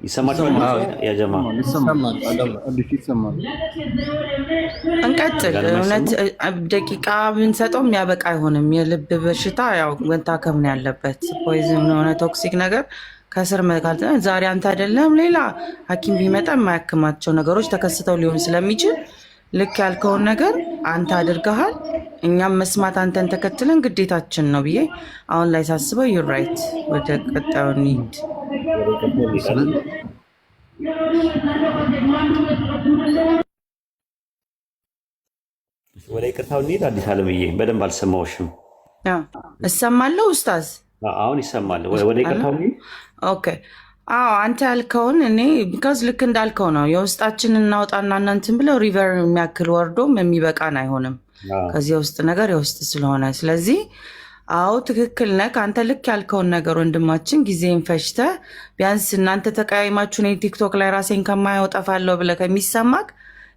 ይሰማችኋል? ያ ጀማ ይሰማል። እንቀጥል። እውነት ደቂቃ ብንሰጠው የሚያበቃ አይሆንም። የልብ በሽታ ያው መታከም ነው ያለበት። ፖይዝን የሆነ ቶክሲክ ነገር ከስር መካል ዛሬ አንተ አይደለም ሌላ ሐኪም ቢመጣ የማያክማቸው ነገሮች ተከስተው ሊሆን ስለሚችል ልክ ያልከውን ነገር አንተ አድርገሃል። እኛም መስማት አንተን ተከትለን ግዴታችን ነው ብዬ አሁን ላይ ሳስበው ዩ ራይት። ወደ ቀጣዩ እንሂድ። ወደ ይቅርታው እንሂድ። አዲስ አለምዬ በደንብ አልሰማሁሽም። እሰማለሁ ኡስታዝ፣ አሁን ይሰማል። ወደ ይቅርታው እንሂድ። ኦኬ። አዎ አንተ ያልከውን እኔ ቢካዝ ልክ እንዳልከው ነው። የውስጣችንን እናውጣና እናንትን ብለው ሪቨር የሚያክል ወርዶም የሚበቃን አይሆንም። ከዚህ የውስጥ ነገር የውስጥ ስለሆነ ስለዚህ አዎ ትክክል ነህ። አንተ ልክ ያልከውን ነገር ወንድማችን ጊዜን ፈጅተ ቢያንስ እናንተ ተቀያይማችሁ እኔ ቲክቶክ ላይ ራሴን ከማየው ጠፋለሁ ብለህ ከሚሰማክ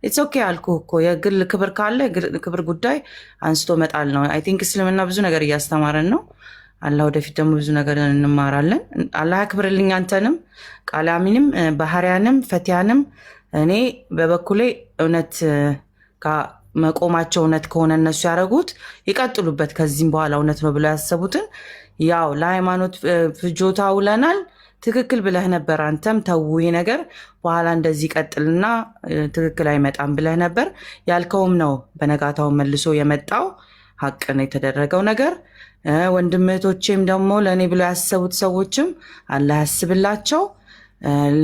ኢትስ ኦኬ አልኩህ እኮ። የግል ክብር ካለ ክብር ጉዳይ አንስቶ መጣል ነው። አይ ቲንክ እስልምና ብዙ ነገር እያስተማረን ነው። አላህ ወደፊት ደግሞ ብዙ ነገር እንማራለን። አላህ ያክብርልኝ አንተንም፣ ቃላሚንም፣ ባህሪያንም፣ ፈቲያንም። እኔ በበኩሌ እውነት መቆማቸው እውነት ከሆነ እነሱ ያደረጉት ይቀጥሉበት። ከዚህም በኋላ እውነት ነው ብለው ያሰቡትን ያው ለሃይማኖት ፍጆታ ውለናል። ትክክል ብለህ ነበር አንተም ተው ይሄ ነገር በኋላ እንደዚህ ቀጥልና ትክክል አይመጣም ብለህ ነበር ያልከውም ነው በነጋታው መልሶ የመጣው ሀቅ ነው የተደረገው ነገር። ወንድም እህቶቼም ደግሞ ለእኔ ብለው ያሰቡት ሰዎችም አላህ ያስብላቸው።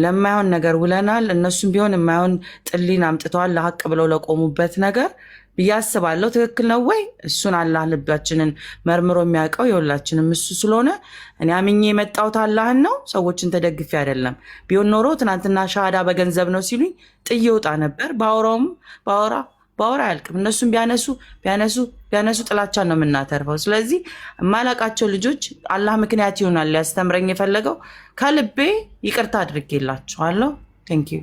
ለማይሆን ነገር ውለናል። እነሱም ቢሆን የማይሆን ጥሊን አምጥተዋል ለሀቅ ብለው ለቆሙበት ነገር ብዬ አስባለሁ። ትክክል ነው ወይ? እሱን አላህ ልባችንን መርምሮ የሚያውቀው የሁላችንም እሱ ስለሆነ እኔ አምኜ የመጣሁት አላህን ነው፣ ሰዎችን ተደግፌ አይደለም። ቢሆን ኖሮ ትናንትና ሻሃዳ በገንዘብ ነው ሲሉኝ ጥዬ ወጣ ነበር። ባወራ አያልቅም። እነሱም ቢያነሱ ጥላቻን ነው የምናተርፈው። ስለዚህ የማላቃቸው ልጆች አላህ ምክንያት ይሆናል ሊያስተምረኝ የፈለገው። ከልቤ ይቅርታ አድርጌላችኋለሁ። ቴንክ ዩ።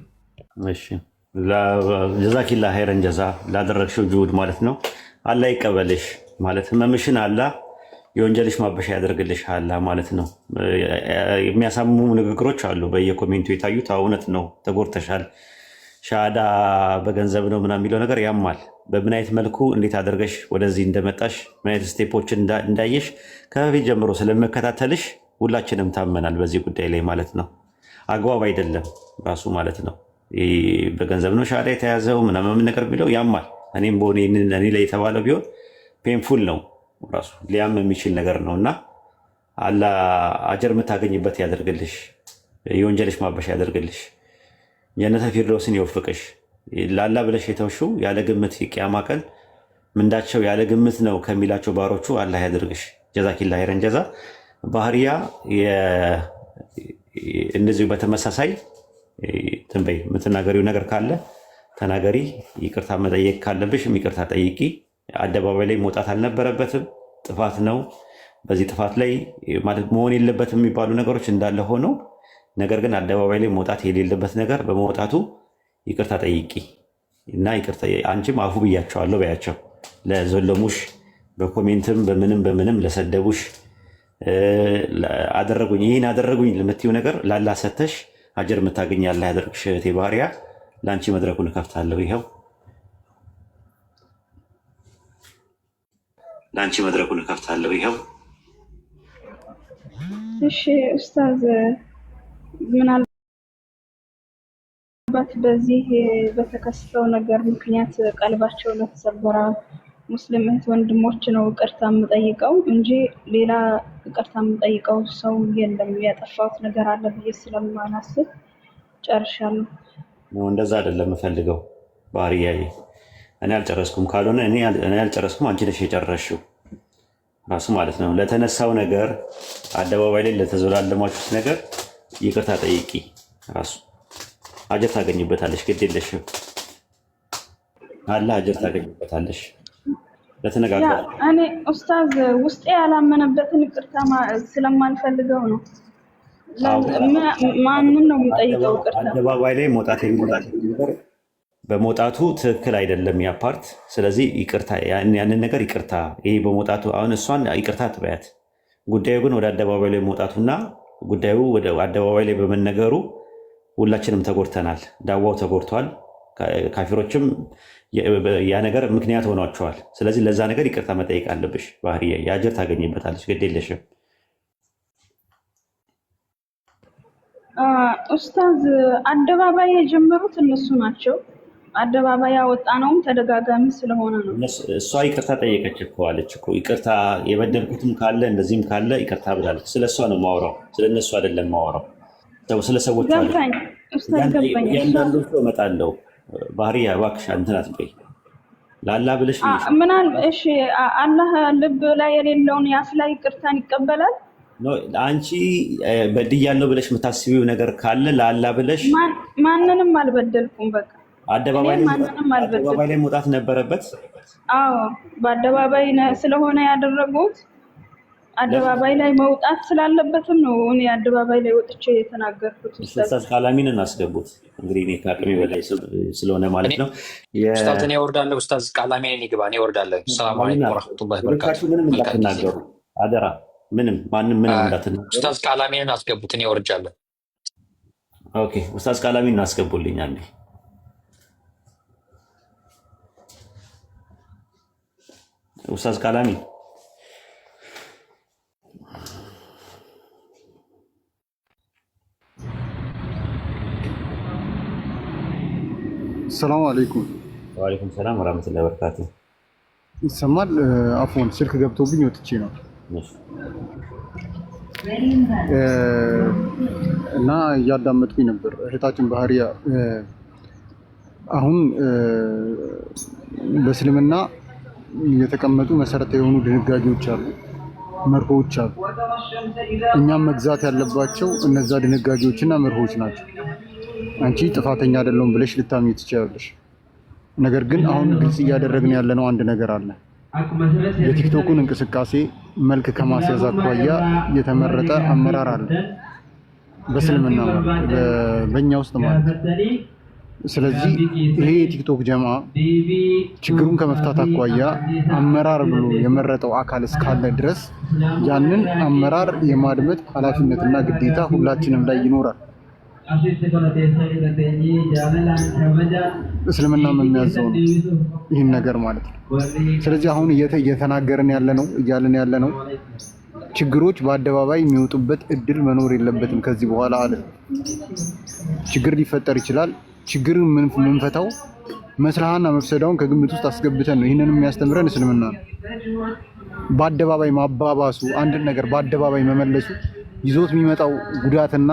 እሺ ጀዛኪላ ኸይረን ጀዛ ላደረግሽው ጅሁድ ማለት ነው። አላህ ይቀበልሽ ማለት ህመምሽን አላህ የወንጀልሽ ማበሻ ያደርግልሽ አላህ ማለት ነው። የሚያሳምሙ ንግግሮች አሉ በየኮሜንቱ የታዩት። እውነት ነው፣ ተጎድተሻል። ሻሃዳ በገንዘብ ነው ምናምን የሚለው ነገር ያማል። በምን አይነት መልኩ እንዴት አድርገሽ ወደዚህ እንደመጣሽ ምን አይነት ስቴፖችን እንዳየሽ ከበፊት ጀምሮ ስለመከታተልሽ ሁላችንም ታመናል በዚህ ጉዳይ ላይ ማለት ነው። አግባብ አይደለም ራሱ ማለት ነው። በገንዘብ ነው ሻሃዳ የተያዘው ምናምን ነገር ቢለው ያማል። እኔም በሆነ እኔ ላይ የተባለው ቢሆን ፔንፉል ነው ራሱ ሊያም የሚችል ነገር ነው እና አላህ አጀር የምታገኝበት ያደርግልሽ፣ የወንጀልሽ ማበሻ ያደርግልሽ፣ ጀነተ ፊርደውስን ይወፍቅሽ። ላላ ብለሽ የተውሽው ያለ ግምት የቂያማ ቀን ምንዳቸው ያለ ግምት ነው ከሚላቸው ባሮቹ አላህ ያድርግሽ። ጀዛኪላ ኸይረን ጀዛ። ባህሪያ እንደዚሁ በተመሳሳይ ትንበይ የምትናገሪው ነገር ካለ ተናገሪ። ይቅርታ መጠየቅ ካለብሽም ይቅርታ ጠይቂ። አደባባይ ላይ መውጣት አልነበረበትም፣ ጥፋት ነው። በዚህ ጥፋት ላይ ማለት መሆን የለበትም የሚባሉ ነገሮች እንዳለ ሆኖ ነገር ግን አደባባይ ላይ መውጣት የሌለበት ነገር በመውጣቱ ይቅርታ ጠይቂ እና ይቅርታ አንቺም አፉ ብያቸዋለሁ በያቸው። ለዘለሙሽ በኮሜንትም በምንም ለሰደቡሽ አደረጉኝ ይህን አደረጉኝ ለምትዩ ነገር ላላ ሰተሽ አጀር የምታገኝ ያለ ያደርግሽ። እህቴ ባህሪያ ለአንቺ መድረኩን እከፍታለሁ። ይኸው ለአንቺ መድረኩን እከፍታለሁ። ይኸው እሺ ኡስታዝ፣ ምናልባት በዚህ በተከሰተው ነገር ምክንያት ቀልባቸው ለተሰበረ ሙስሊም እህት ወንድሞች ነው ይቅርታ የምጠይቀው እንጂ ሌላ ይቅርታ የምጠይቀው ሰው የለም። ያጠፋሁት ነገር አለ ብዬ ስለማላስብ ጨርሻለሁ። እንደዛ አይደለም የምፈልገው ባህሪያዬ። እኔ አልጨረስኩም። ካልሆነ እኔ አልጨረስኩም፣ አንቺ ነሽ የጨረስሽው ራሱ ማለት ነው። ለተነሳው ነገር አደባባይ ላይ ለተዘላለማችሁት ነገር ይቅርታ ጠይቂ። ራሱ አጀር ታገኝበታለሽ። ግድ የለሽም አላህ አጀር ታገኝበታለሽ። ለተነጋገር እኔ ኡስታዝ ውስጤ ያላመነበትን ይቅርታ ስለማልፈልገው ነው። ማንን ነው የምጠይቀው? ይቅርታ አደባባይ ላይ መውጣት ነገር በመውጣቱ ትክክል አይደለም ያ ፓርት። ስለዚህ ይቅርታ ያንን ነገር ይቅርታ ይሄ በመውጣቱ አሁን እሷን ይቅርታ ትበያት። ጉዳዩ ግን ወደ አደባባይ ላይ መውጣቱና ጉዳዩ ወደ አደባባይ ላይ በመነገሩ ሁላችንም ተጎድተናል። ዳዋው ተጎድቷል። ካፊሮችም ያ ነገር ምክንያት ሆኗቸዋል። ስለዚህ ለዛ ነገር ይቅርታ መጠየቅ አለብሽ። ባህሪ የአጀር ታገኝበታለች። ግድ የለሽም። ኡስታዝ አደባባይ የጀመሩት እነሱ ናቸው። አደባባይ ያወጣነውም ተደጋጋሚ ስለሆነ ነው። እሷ ይቅርታ ጠየቀች እኮ አለች እኮ ይቅርታ የበደልኩትም ካለ እንደዚህም ካለ ይቅርታ ብላለች። ስለ እሷ ነው የማወራው፣ ስለ እነሱ አይደለም የማወራው። ስለ ሰዎች እያንዳንዱ ሰው እመጣለሁ። ባህሪ እባክሽ እንትን አትበይ። ለአላህ ብለሽ ምናል እሺ፣ አላህ ልብ ላይ የሌለውን ያስላ ይቅርታን ይቀበላል። አንቺ በድያለሁ ብለሽ የምታስቢው ነገር ካለ ለአላህ ብለሽ ማንንም አልበደልኩም። በቃ አደባባይ ላይ መውጣት ነበረበት። አዎ በአደባባይ ስለሆነ ያደረጉት አደባባይ ላይ መውጣት ስላለበትም ነው እኔ አደባባይ ላይ ወጥቼ የተናገርኩት። ኡስታዝ ቃላሚን እናስገቡት። እንግዲህ እኔ ከአቅሜ በላይ ስለሆነ ማለት ነው። ኡስታዝ እኔ እወርዳለሁ። ኡስታዝ ቃላሚን ይግባ፣ እኔ እወርዳለሁ። ሰላም አለይኩም ወራህመቱላሂ ወበረካቱ። ምንም እንዳትናገሩ አደራ። ማንም እንዳትናገሩ። ኡስታዝ ቃላሚን አስገቡት፣ እኔ እወርጃለሁ። ኦኬ ኡስታዝ ቃላሚን እናስገቡልኝ አንዴ። ኡስታዝ ቃላሚን ሰላም አለይኩም። ወአለይኩም ሰላም ወራህመቱላሂ ወበረካቱ። ይሰማል? አፎን ስልክ ገብቶብኝ ወጥቼ ነው እና እያዳመጥኩኝ ነበር። እህታችን ባህሪያ አሁን በእስልምና የተቀመጡ መሰረታዊ የሆኑ ድንጋጌዎች አሉ፣ መርሆዎች አሉ። እኛም መግዛት ያለባቸው እነዛ ድንጋጌዎችና መርሆዎች ናቸው። አንቺ ጥፋተኛ አይደለሁም ብለሽ ልታምኚ ትችላለሽ። ነገር ግን አሁን ግልጽ እያደረግን ያለነው አንድ ነገር አለ። የቲክቶኩን እንቅስቃሴ መልክ ከማስያዝ አኳያ የተመረጠ አመራር አለ በእስልምና በእኛ ውስጥ ማለት። ስለዚህ ይሄ የቲክቶክ ጀማ ችግሩን ከመፍታት አኳያ አመራር ብሎ የመረጠው አካል እስካለ ድረስ ያንን አመራር የማድመጥ ኃላፊነትና ግዴታ ሁላችንም ላይ ይኖራል። እስልምና የሚያዘው ነው ይህን ነገር ማለት ነው። ስለዚህ አሁን እየተናገርን እያልን ያለ ነው ችግሮች በአደባባይ የሚወጡበት እድል መኖር የለበትም ከዚህ በኋላ አለ። ችግር ሊፈጠር ይችላል። ችግርን የምንፈታው መስላሃና መፍሰዳውን ከግምት ውስጥ አስገብተን ነው። ይህንን የሚያስተምረን እስልምና ነው። በአደባባይ ማባባሱ፣ አንድን ነገር በአደባባይ መመለሱ ይዞት የሚመጣው ጉዳትና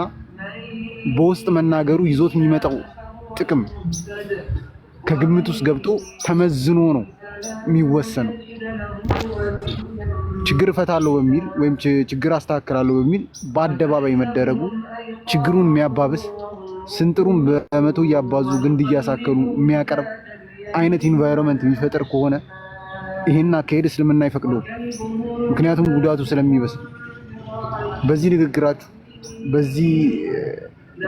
በውስጥ መናገሩ ይዞት የሚመጣው ጥቅም ከግምት ውስጥ ገብቶ ተመዝኖ ነው የሚወሰነው። ችግር እፈታለሁ በሚል ወይም ችግር አስተካክላለሁ በሚል በአደባባይ መደረጉ ችግሩን የሚያባብስ ስንጥሩን በመቶ እያባዙ ግንድ እያሳከሉ የሚያቀርብ አይነት ኢንቫይሮንመንት የሚፈጠር ከሆነ ይሄን አካሄድ እስልምና አይፈቅደውም። ምክንያቱም ጉዳቱ ስለሚበስል በዚህ ንግግራችሁ፣ በዚህ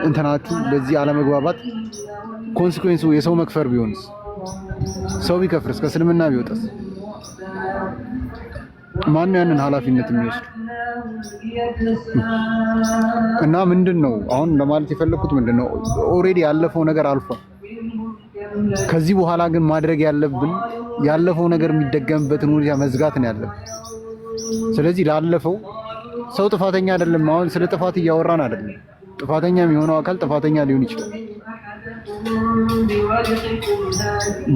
እንትናችሁ፣ በዚህ አለመግባባት ኮንሲኩዌንሱ የሰው መክፈር ቢሆንስ? ሰው ቢከፍርስ? ከእስልምና ቢወጣስ? ማን ያንን ኃላፊነት የሚወስድ? እና ምንድነው አሁን ለማለት የፈለኩት ምንድነው ኦልሬዲ ያለፈው ነገር አልፏል። ከዚህ በኋላ ግን ማድረግ ያለብን ያለፈው ነገር የሚደገምበትን ሁኔታ መዝጋት ነው ያለብን። ስለዚህ ላለፈው ሰው ጥፋተኛ አይደለም። አሁን ስለ ጥፋት እያወራን አይደለም። ጥፋተኛ የሚሆነው አካል ጥፋተኛ ሊሆን ይችላል።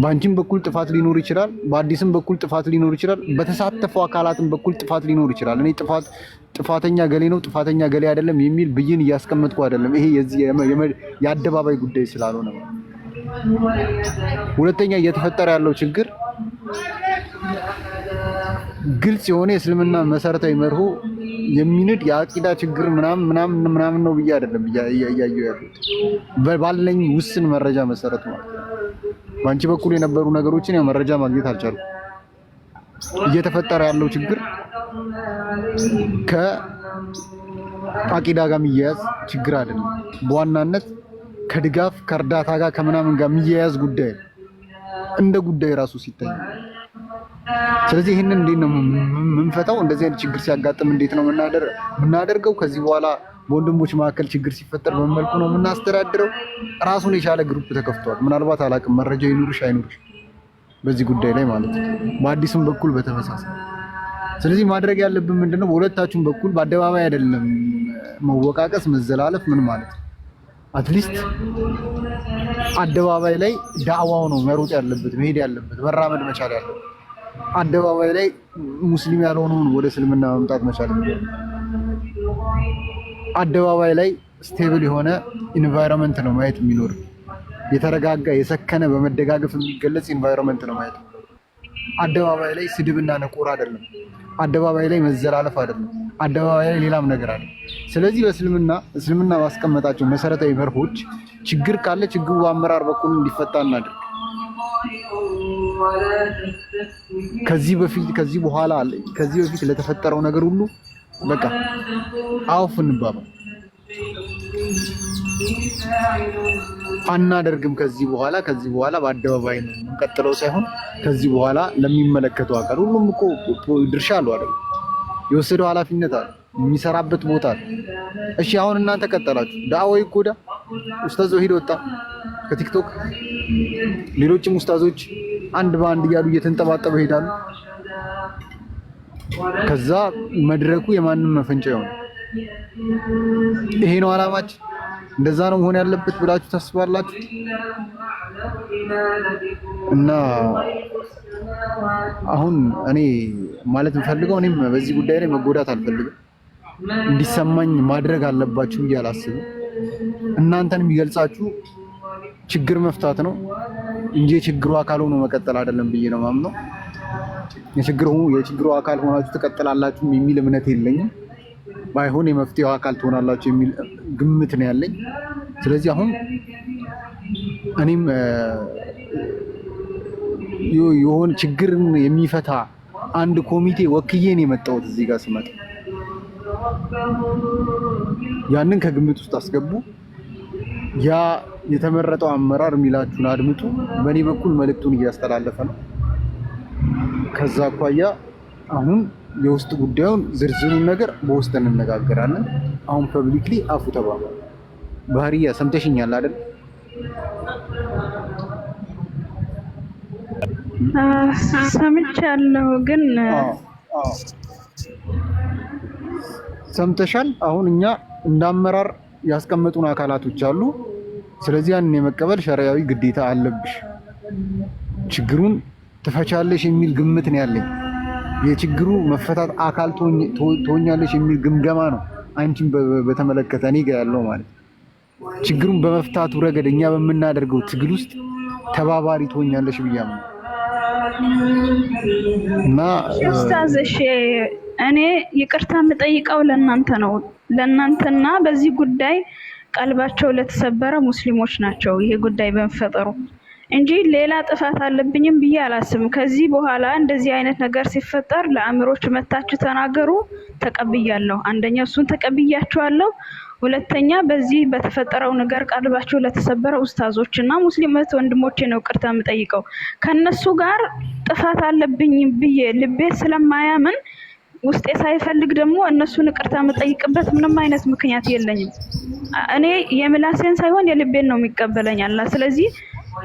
በአንቺም በኩል ጥፋት ሊኖር ይችላል፣ በአዲስም በኩል ጥፋት ሊኖር ይችላል፣ በተሳተፈው አካላትም በኩል ጥፋት ሊኖር ይችላል። እኔ ጥፋተኛ ገሌ ነው ጥፋተኛ ገሌ አይደለም የሚል ብይን እያስቀመጥኩ አይደለም። ይሄ የዚህ የአደባባይ ጉዳይ ስላልሆነ ነው። ሁለተኛ እየተፈጠረ ያለው ችግር ግልጽ የሆነ የእስልምና መሰረታዊ መርሆ የሚንድ የአቂዳ ችግር ምናምን ነው ብዬ አይደለም እያየሁ ያሉት ባለኝ ውስን መረጃ መሰረት ማለት ነው። በአንቺ በኩል የነበሩ ነገሮችን ያው መረጃ ማግኘት አልቻልኩም። እየተፈጠረ ያለው ችግር ከአቂዳ ጋር የሚያያዝ ችግር አይደለም። በዋናነት ከድጋፍ ከእርዳታ ጋር ከምናምን ጋር የሚያያዝ ጉዳይ እንደ ጉዳይ ራሱ ሲታይ። ስለዚህ ይህንን እንዴት ነው የምንፈታው? እንደዚህ አይነት ችግር ሲያጋጥም እንዴት ነው የምናደርገው? ከዚህ በኋላ በወንድሞች መካከል ችግር ሲፈጠር በመልኩ ነው የምናስተዳድረው። ራሱን የቻለ ግሩፕ ተከፍቷል። ምናልባት አላውቅም፣ መረጃ ይኑርሽ አይኑርሽ በዚህ ጉዳይ ላይ ማለት ነው። በአዲስም በኩል በተመሳሳይ። ስለዚህ ማድረግ ያለብን ምንድነው? በሁለታችሁም በኩል በአደባባይ አይደለም መወቃቀስ፣ መዘላለፍ ምን ማለት ነው። አትሊስት አደባባይ ላይ ዳዕዋው ነው መሮጥ ያለበት፣ መሄድ ያለበት፣ መራመድ መቻል ያለበት። አደባባይ ላይ ሙስሊም ያልሆነውን ወደ እስልምና መምጣት መቻል ያለበት። አደባባይ ላይ ስቴብል የሆነ ኢንቫይሮንመንት ነው ማየት የሚኖር፣ የተረጋጋ የሰከነ በመደጋገፍ የሚገለጽ ኢንቫይሮንመንት ነው ማየት። አደባባይ ላይ ስድብና ነቆራ አይደለም። አደባባይ ላይ መዘላለፍ አይደለም። አደባባይ ላይ ሌላም ነገር አለ። ስለዚህ እስልምና ማስቀመጣቸው መሰረታዊ መርሆች ችግር ካለ ችግሩ በአመራር በኩል እንዲፈታ እናድርግ። ከዚህ በፊት ለተፈጠረው ነገር ሁሉ በቃ አውፍ እንባባል። አናደርግም ከዚህ በኋላ በአደባባይ ነው የምንቀጥለው ሳይሆን ከዚህ በኋላ ለሚመለከተው አካል ሁሉም እኮ ድርሻ አለው አይደል? የወሰደው ኃላፊነት አለ፣ የሚሰራበት ቦታ አለ። እሺ አሁን እናንተ ቀጠላችሁ፣ ዳዕዋው ይጎዳ። ኡስታዝ ወሂድ ወጣ ከቲክቶክ፣ ሌሎችም ኡስታዞች አንድ በአንድ እያሉ እየተንጠባጠበ ይሄዳሉ። ከዛ መድረኩ የማንም መፈንጫ ይሆናል። ይሄ ነው ዓላማችን፣ እንደዛ ነው መሆን ያለበት ብላችሁ ታስባላችሁ? እና አሁን እኔ ማለት የምፈልገው እኔም በዚህ ጉዳይ ላይ መጎዳት አልፈልግም። እንዲሰማኝ ማድረግ አለባችሁ ብዬ አላስብም። እናንተን የሚገልጻችሁ ችግር መፍታት ነው እንጂ የችግሩ አካል ሆኖ መቀጠል አይደለም ብዬ ነው ማምነው። የችግሩ አካል ሆናችሁ ትቀጥላላችሁ የሚል እምነት የለኝም። ባይሆን የመፍትሄው አካል ትሆናላችሁ የሚል ግምት ነው ያለኝ። ስለዚህ አሁን እኔም የሆነ ችግርን የሚፈታ አንድ ኮሚቴ ወክዬ ነው የመጣሁት እዚህ ጋር ስመጣ። ያንን ከግምት ውስጥ አስገቡ። ያ የተመረጠው አመራር የሚላችሁን አድምጡ። በእኔ በኩል መልእክቱን እያስተላለፈ ነው። ከዛ አኳያ አሁን የውስጥ ጉዳዩን ዝርዝሩን ነገር በውስጥ እንነጋገራለን። አሁን ፐብሊክሊ አፉ ተባባሉ። ባህሪያ ሰምተሽኛል አይደል? ሰምቻለሁ ግን ሰምተሻል። አሁን እኛ እንዳመራር ያስቀመጡን አካላቶች አሉ። ስለዚህ ያንን የመቀበል ሸሪዓዊ ግዴታ አለብሽ። ችግሩን ትፈቻለሽ የሚል ግምት ነው ያለኝ። የችግሩ መፈታት አካል ትሆኛለሽ የሚል ግምገማ ነው አንቺን በተመለከተ እኔ ጋር ያለው ማለት። ችግሩን በመፍታቱ ረገድ እኛ በምናደርገው ትግል ውስጥ ተባባሪ ትሆኛለሽ ብያለሁ። እና ኡስታዝ እኔ ይቅርታ የምጠይቀው ለእናንተ ነው፣ ለእናንተና በዚህ ጉዳይ ቀልባቸው ለተሰበረ ሙስሊሞች ናቸው ይሄ ጉዳይ በመፈጠሩ እንጂ ሌላ ጥፋት አለብኝም ብዬ አላስብም። ከዚህ በኋላ እንደዚህ አይነት ነገር ሲፈጠር ለአእምሮች መታችሁ ተናገሩ፣ ተቀብያለሁ። አንደኛ እሱን ተቀብያችኋለሁ። ሁለተኛ በዚህ በተፈጠረው ነገር ቀልባቸው ለተሰበረ ኡስታዞችና ሙስሊም ወንድሞቼ ነው ይቅርታ የምጠይቀው። ከነሱ ጋር ጥፋት አለብኝ ብዬ ልቤ ስለማያምን ውስጤ ሳይፈልግ ደግሞ እነሱን ይቅርታ የምጠይቅበት ምንም አይነት ምክንያት የለኝም። እኔ የምላሴን ሳይሆን የልቤን ነው የሚቀበለኝ አላህ። ስለዚህ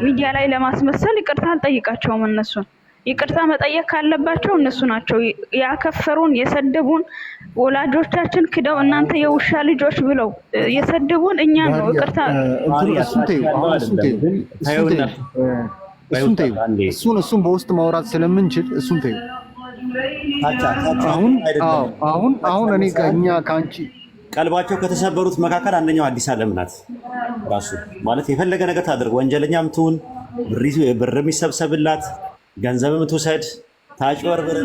ሚዲያ ላይ ለማስመሰል ይቅርታ አልጠይቃቸውም። እነሱን ይቅርታ መጠየቅ ካለባቸው እነሱ ናቸው። ያከፈሩን የሰደቡን ወላጆቻችን ክደው እናንተ የውሻ ልጆች ብለው የሰደቡን እኛ ነው። ይቅርታ እሱን በውስጥ ማውራት ስለምንችል እሱን ተይው። አሁን እኔ ከኛ ከአንቺ ቀልባቸው ከተሰበሩት መካከል አንደኛው አዲስ ዓለም ናት። ራሱ ማለት የፈለገ ነገር ታድርግ፣ ወንጀለኛም ትሁን፣ ብር የሚሰብሰብላት፣ ገንዘብም ትውሰድ፣ ታጭበርብር፣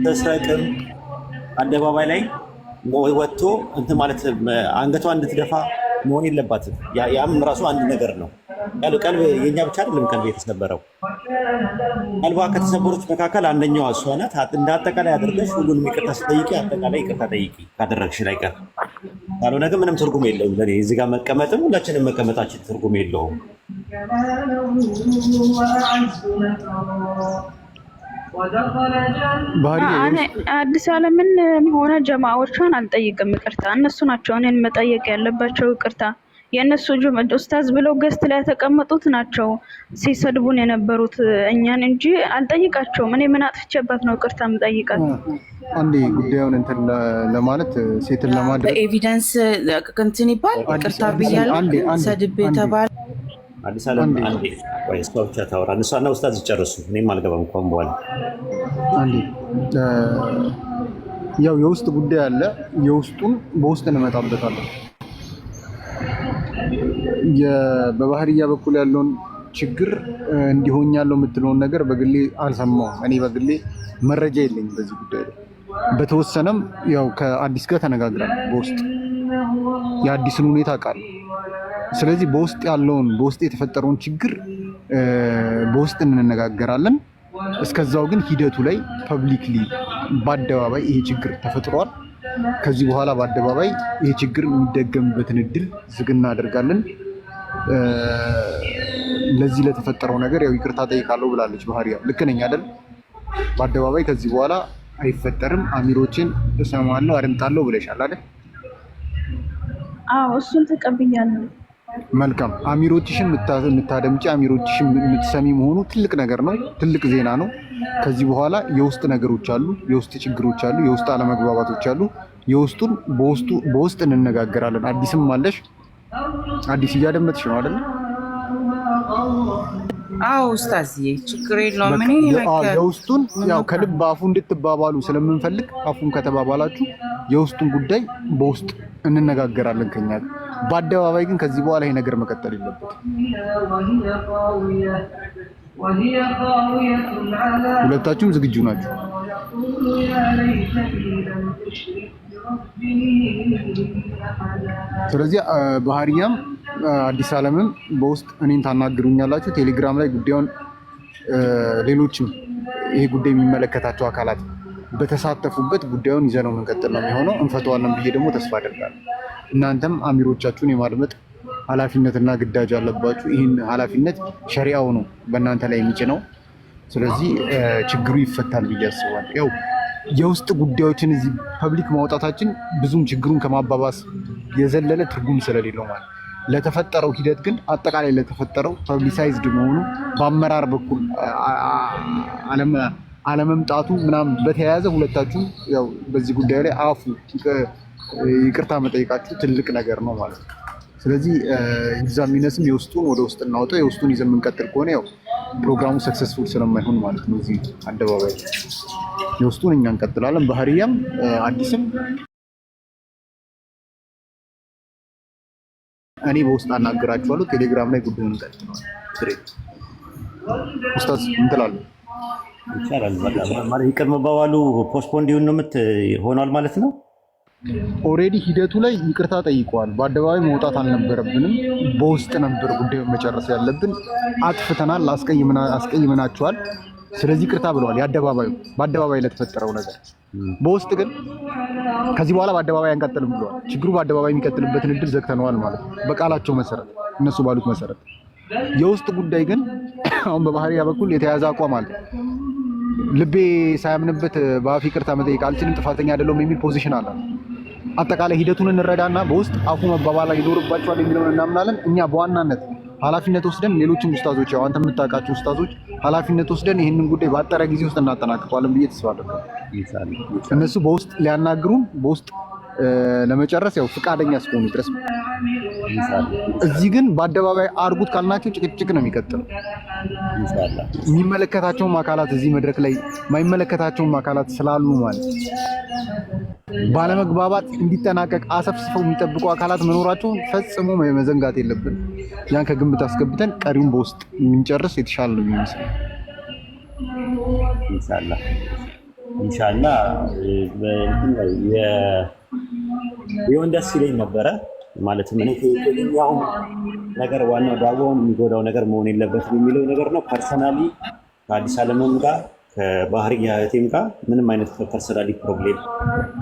ተስረቅም፣ አደባባይ ላይ ወጥቶ እንትን ማለት አንገቷ እንድትደፋ መሆን የለባትም። ያም ራሱ አንድ ነገር ነው። ቀልብ የኛ ብቻ አይደለም ቀልብ የተሰበረው። ቀልቧ ከተሰበሩት መካከል አንደኛዋ እሷ ናት። እንደ አጠቃላይ አድርገሽ ሁሉንም ይቅርታ ስጠይቂ አጠቃላይ ይቅርታ ጠይቂ ካደረግሽ ላይ ቀር ካልሆነ ግን ምንም ትርጉም የለውም። ለኔ እዚህ ጋር መቀመጥም ሁላችንም መቀመጣችን ትርጉም የለውም። እኔ አዲስ ዓለምን ሆነ ጀማዎቿን አልጠይቅም ይቅርታ። እነሱ ናቸው እኔን መጠየቅ ያለባቸው ይቅርታ። የእነሱ ኡስታዝ ብለው ገስት ላይ የተቀመጡት ናቸው ሲሰድቡን የነበሩት እኛን እንጂ አልጠይቃቸውም። እኔ ምን አጥፍቼበት ነው ይቅርታ የምጠይቃት? አንዴ ጉዳዩን እንትን ለማለት ሴትን ለማድረግ በኤቪደንስ እንትን ይባል ይቅርታ ብያለሁ ሰድቤ ተባለ። አዲስ ዓለም አንዴ ወይ እሷ ብቻ ታወራ። እነሷና ኡስታዝ ይጨርሱ። እኔም አልገባም እንኳን በኋላ አንዴ ያው የውስጥ ጉዳይ አለ። የውስጡን በውስጥ እንመጣበታለን። በባህርያ በኩል ያለውን ችግር እንዲሆኛለው የምትለውን ነገር በግሌ አልሰማሁም። እኔ በግሌ መረጃ የለኝም በዚህ ጉዳይ ላይ። በተወሰነም ያው ከአዲስ ጋር ተነጋግረን በውስጥ የአዲስን ሁኔታ አውቃለሁ። ስለዚህ በውስጥ ያለውን በውስጥ የተፈጠረውን ችግር በውስጥ እንነጋገራለን። እስከዛው ግን ሂደቱ ላይ ፐብሊክሊ በአደባባይ ይሄ ችግር ተፈጥሯል፣ ከዚህ በኋላ በአደባባይ ይሄ ችግር የሚደገምበትን እድል ዝግ እናደርጋለን። ለዚህ ለተፈጠረው ነገር ያው ይቅርታ ጠይቃለሁ ብላለች ባህሪያ። ልክ ነኝ አይደል? በአደባባይ ከዚህ በኋላ አይፈጠርም፣ አሚሮችን እሰማለሁ አድምጣለሁ ብለሻል አይደል? አዎ እሱን ተቀብያለሁ። መልካም። አሚሮችሽን የምታደምጪ አሚሮችሽን የምትሰሚ መሆኑ ትልቅ ነገር ነው፣ ትልቅ ዜና ነው። ከዚህ በኋላ የውስጥ ነገሮች አሉ፣ የውስጥ ችግሮች አሉ፣ የውስጥ አለመግባባቶች አሉ። የውስጡን በውስጥ እንነጋገራለን። አዲስም አለሽ። አዲስ እያደመጥሽ ነው አይደል? አዎ ኡስታዝዬ ችግር የለውም። እኔ የውስጡን ያው ከልብ አፉ እንድትባባሉ ስለምንፈልግ አፉን ከተባባላችሁ የውስጡን ጉዳይ በውስጥ እንነጋገራለን ከኛ ጋር። በአደባባይ ግን ከዚህ በኋላ ይሄ ነገር መቀጠል የለበትም። ሁለታችሁም ዝግጁ ናችሁ? ስለዚህ ባህሪያም አዲስ ዓለምም በውስጥ እኔን ታናግሩኛላችሁ። ቴሌግራም ላይ ጉዳዩን ሌሎችም ይሄ ጉዳይ የሚመለከታቸው አካላት በተሳተፉበት ጉዳዩን ይዘነው የምንቀጥል ነው የሚሆነው። እንፈተዋለን ብዬ ደግሞ ተስፋ አደርጋለሁ። እናንተም አሚሮቻችሁን የማድመጥ ኃላፊነትና ግዳጅ አለባችሁ። ይህን ኃላፊነት ሸሪዓው ነው በእናንተ ላይ የሚጭነው። ስለዚህ ችግሩ ይፈታል ብዬ አስባለሁ። ያው የውስጥ ጉዳዮችን እዚህ ፐብሊክ ማውጣታችን ብዙም ችግሩን ከማባባስ የዘለለ ትርጉም ስለሌለው ማለት ለተፈጠረው ሂደት ግን አጠቃላይ ለተፈጠረው ፐብሊሳይዝድ መሆኑ በአመራር በኩል አለመምጣቱ ምናምን በተያያዘ ሁለታችሁም ያው በዚህ ጉዳይ ላይ አፉ ይቅርታ መጠየቃችሁ ትልቅ ነገር ነው ማለት ነው። ስለዚህ ይብዛም ይነስም የውስጡን ወደ ውስጥ እናወጣው። የውስጡን ይዘን የምንቀጥል ከሆነ ያው ፕሮግራሙ ሰክሰስፉል ስለማይሆን ማለት ነው። እዚህ አደባባይ የውስጡን እኛ እንቀጥላለን። ባህሪያም አዲስም እኔ በውስጥ አናግራችኋለሁ። ቴሌግራም ላይ ጉዳዩን እንቀጥላለን። ኡስታዝ እንትላለን ይቻላል። ማለት ይቅር መባባሉ ፖስትፖንድ ይሁን ነው ሆኗል ማለት ነው። ኦልሬዲ ሂደቱ ላይ ይቅርታ ጠይቀዋል። በአደባባይ መውጣት አልነበረብንም፣ በውስጥ ነበር ጉዳዩን መጨረስ ያለብን። አጥፍተናል፣ አስቀይመናቸዋል። ስለዚህ ይቅርታ ብለዋል። በአደባባይ ለተፈጠረው ነገር። በውስጥ ግን ከዚህ በኋላ በአደባባይ አንቀጥልም ብለዋል። ችግሩ በአደባባይ የሚቀጥልበትን እድል ዘግተነዋል ማለት ነው፣ በቃላቸው መሰረት፣ እነሱ ባሉት መሰረት። የውስጥ ጉዳይ ግን አሁን በባህሪያ በኩል የተያዘ አቋም አለ። ልቤ ሳያምንበት በአፍ ይቅርታ መጠየቅ አልችልም፣ ጥፋተኛ አይደለሁም የሚል ፖዚሽን አለ። አጠቃላይ ሂደቱን እንረዳና በውስጥ አፉ መባባል ይኖርባቸዋል የሚለውን እናምናለን። እኛ በዋናነት ኃላፊነት ወስደን ሌሎችም ኡስታዞች ያው አንተ የምታውቃቸው ኡስታዞች ኃላፊነት ወስደን ይህንን ጉዳይ በአጠረ ጊዜ ውስጥ እናጠናቅቀዋለን ብዬ ተስፋ አደርጋለሁ። እነሱ በውስጥ ሊያናግሩን በውስጥ ለመጨረስ ያው ፍቃደኛ እስከሆኑ ድረስ። እዚህ ግን በአደባባይ አርጉት ካልናቸው ጭቅጭቅ ነው የሚቀጥለው። የሚመለከታቸውም አካላት እዚህ መድረክ ላይ የማይመለከታቸውም አካላት ስላሉ ማለት ባለመግባባት እንዲጠናቀቅ አሰፍስፈው የሚጠብቁ አካላት መኖራቸውን ፈጽሞ መዘንጋት የለብን። ያን ከግምት አስገብተን ቀሪውን በውስጥ የምንጨርስ የተሻለ ነው የሚመስለው። ኢንሻአላህ ቢሆን ደስ ይለኝ ነበረ። ማለትም እኔ ከየትኛው ነገር ዋናው ዳዋውን የሚጎዳው ነገር መሆን የለበትም የሚለው ነገር ነው። ፐርሰናሊ ከአዲስ ዓለምም ጋር ከባህርያ እህቴም ጋር ምንም አይነት ፐርሰናሊ ፕሮብሌም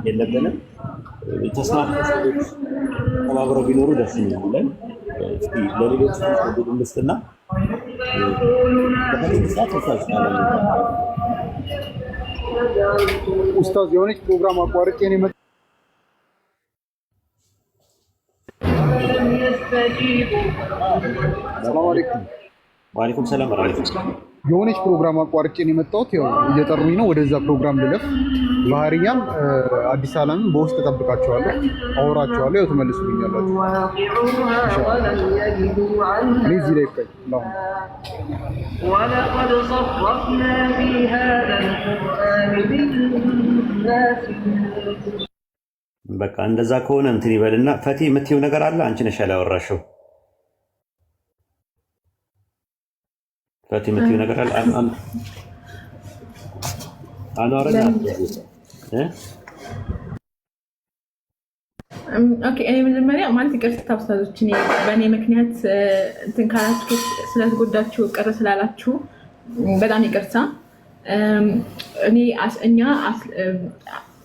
የለብንም። ተስማምተው ሰዎች ተባብረው ቢኖሩ ደስ ይላል። ለሌሎች ልስትና ኡስታዝ የሆነች ፕሮግራም አቋርጬ ነው የመጣሁት። ሰላም አለይኩም። ወአለይኩም ሰላም ወራህመቱላህ። የሆነች ፕሮግራም አቋርጬ ነው የመጣሁት። ያው እየጠሩኝ ነው ወደዛ ፕሮግራም ልለፍ። ባህርያም አዲስ ዓለምን በውስጥ እጠብቃቸዋለሁ፣ አወራቸዋለሁ። ያው ትመልሱልኛላችሁ ኢንሻአላህ። እኔ እዚህ ላይ ይቀር ወለቀድ ሰረፍና ፊ ሃዛ አልቁርአን ሊልናስ። በቃ እንደዛ ከሆነ እንትን ይበልና ፈቲ የምትይው ነገር አለ። አንቺ ነሽ ያላወራሽው። ፈቲ የምትይው ነገር አለ። ኦኬ እኔ መጀመሪያ ማለት ይቅርታ ኡስታዞች፣ እኔ በእኔ ምክንያት እንትን ካላችሁ ስለተጎዳችሁ ቅር ስላላችሁ በጣም ይቅርታ። እኛ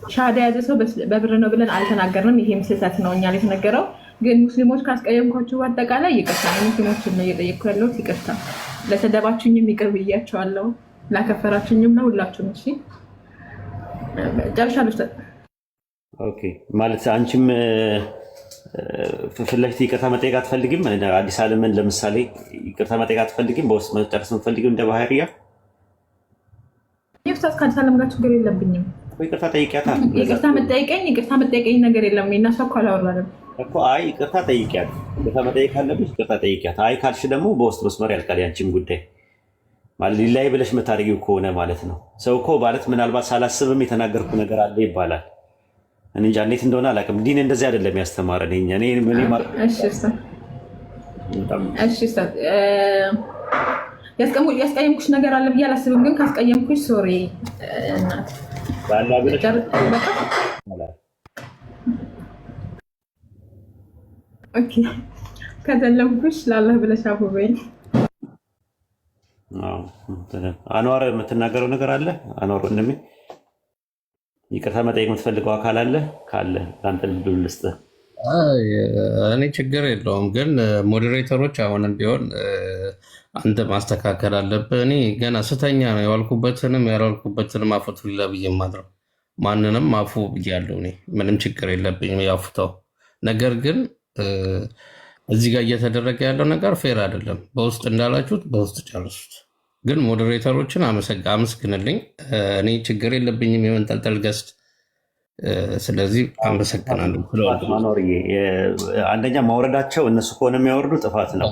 ሻሃዳ የያዘ ሰው በብር ነው ብለን አልተናገርንም። ይሄም ስህተት ነው እኛ ላይ የተነገረው። ግን ሙስሊሞች ካስቀየምኳችሁ በአጠቃላይ ይቅርታ። ሙስሊሞችን ነው እየጠየቅኩ ያለሁት። ይቅርታ ለሰደባችሁኝም ይቅር ብያቸዋለሁ፣ ላከፈራችሁኝም ለሁላችሁም። እሺ ጨርሻለሁ። ኦኬ ማለት አንቺም ፊት ለፊት ይቅርታ መጠየቅ አትፈልጊም? አዲስ ዓለምን ለምሳሌ ይቅርታ መጠየቅ አትፈልጊም? በውስጥ መጨረስ የምትፈልጊው እንደ ባህሪያ? ኡስታዝ ከአዲስ ዓለም ጋር ችግር የለብኝም። ይቅርታ ጠይቂያታ። ይቅርታ መጠየቀኝ ነገር የለም። እናሷ እኮ አላወራንም እኮ። አይ ይቅርታ ጠይቂያት። ይቅርታ መጠየቅ ካለብሽ ይቅርታ ጠይቂያት። አይ ካልሽ ደግሞ በውስጥ መስመር ያልቃል ያንቺም ጉዳይ። ማለት ሊላይ ብለሽ የምታደርጊው ከሆነ ማለት ነው። ሰው እኮ ማለት ምናልባት ሳላስብም የተናገርኩ ነገር አለ ይባላል። እኔ እንጃ እንዴት እንደሆነ አላውቅም። ዲን እንደዚህ አይደለም ያስተማረን። ያስቀየምኩሽ ነገር አለ ብዬ አላስብም፣ ግን ካስቀየምኩሽ ሶሪ እናት። ከዘለምኩሽ ለአላህ ብለሽ አፉ በይኝ። አንዋር የምትናገረው ነገር አለ? አንዋር ወንድሜ ይቅርታ መጠየቅ የምትፈልገው አካል አለ? ካለ ለአንተ ልድል ልስጥህ። እኔ ችግር የለውም፣ ግን ሞዴሬተሮች አሁንም ቢሆን አንተ ማስተካከል አለብህ። እኔ ገና ስተኛ ነው የዋልኩበትንም ያልዋልኩበትንም አፉት ሊላ ብዬ ማድረው ማንንም አፉ ብያለሁ። እኔ ምንም ችግር የለብኝም ያፉተው። ነገር ግን እዚህ ጋር እየተደረገ ያለው ነገር ፌር አይደለም። በውስጥ እንዳላችሁት በውስጥ ጨርሱት። ግን ሞዴሬተሮችን አመስግንልኝ። እኔ ችግር የለብኝም የመንጠልጠል ገስት። ስለዚህ አመሰግናለሁ። አንደኛ ማውረዳቸው እነሱ ከሆነ የሚያወርዱ ጥፋት ነው።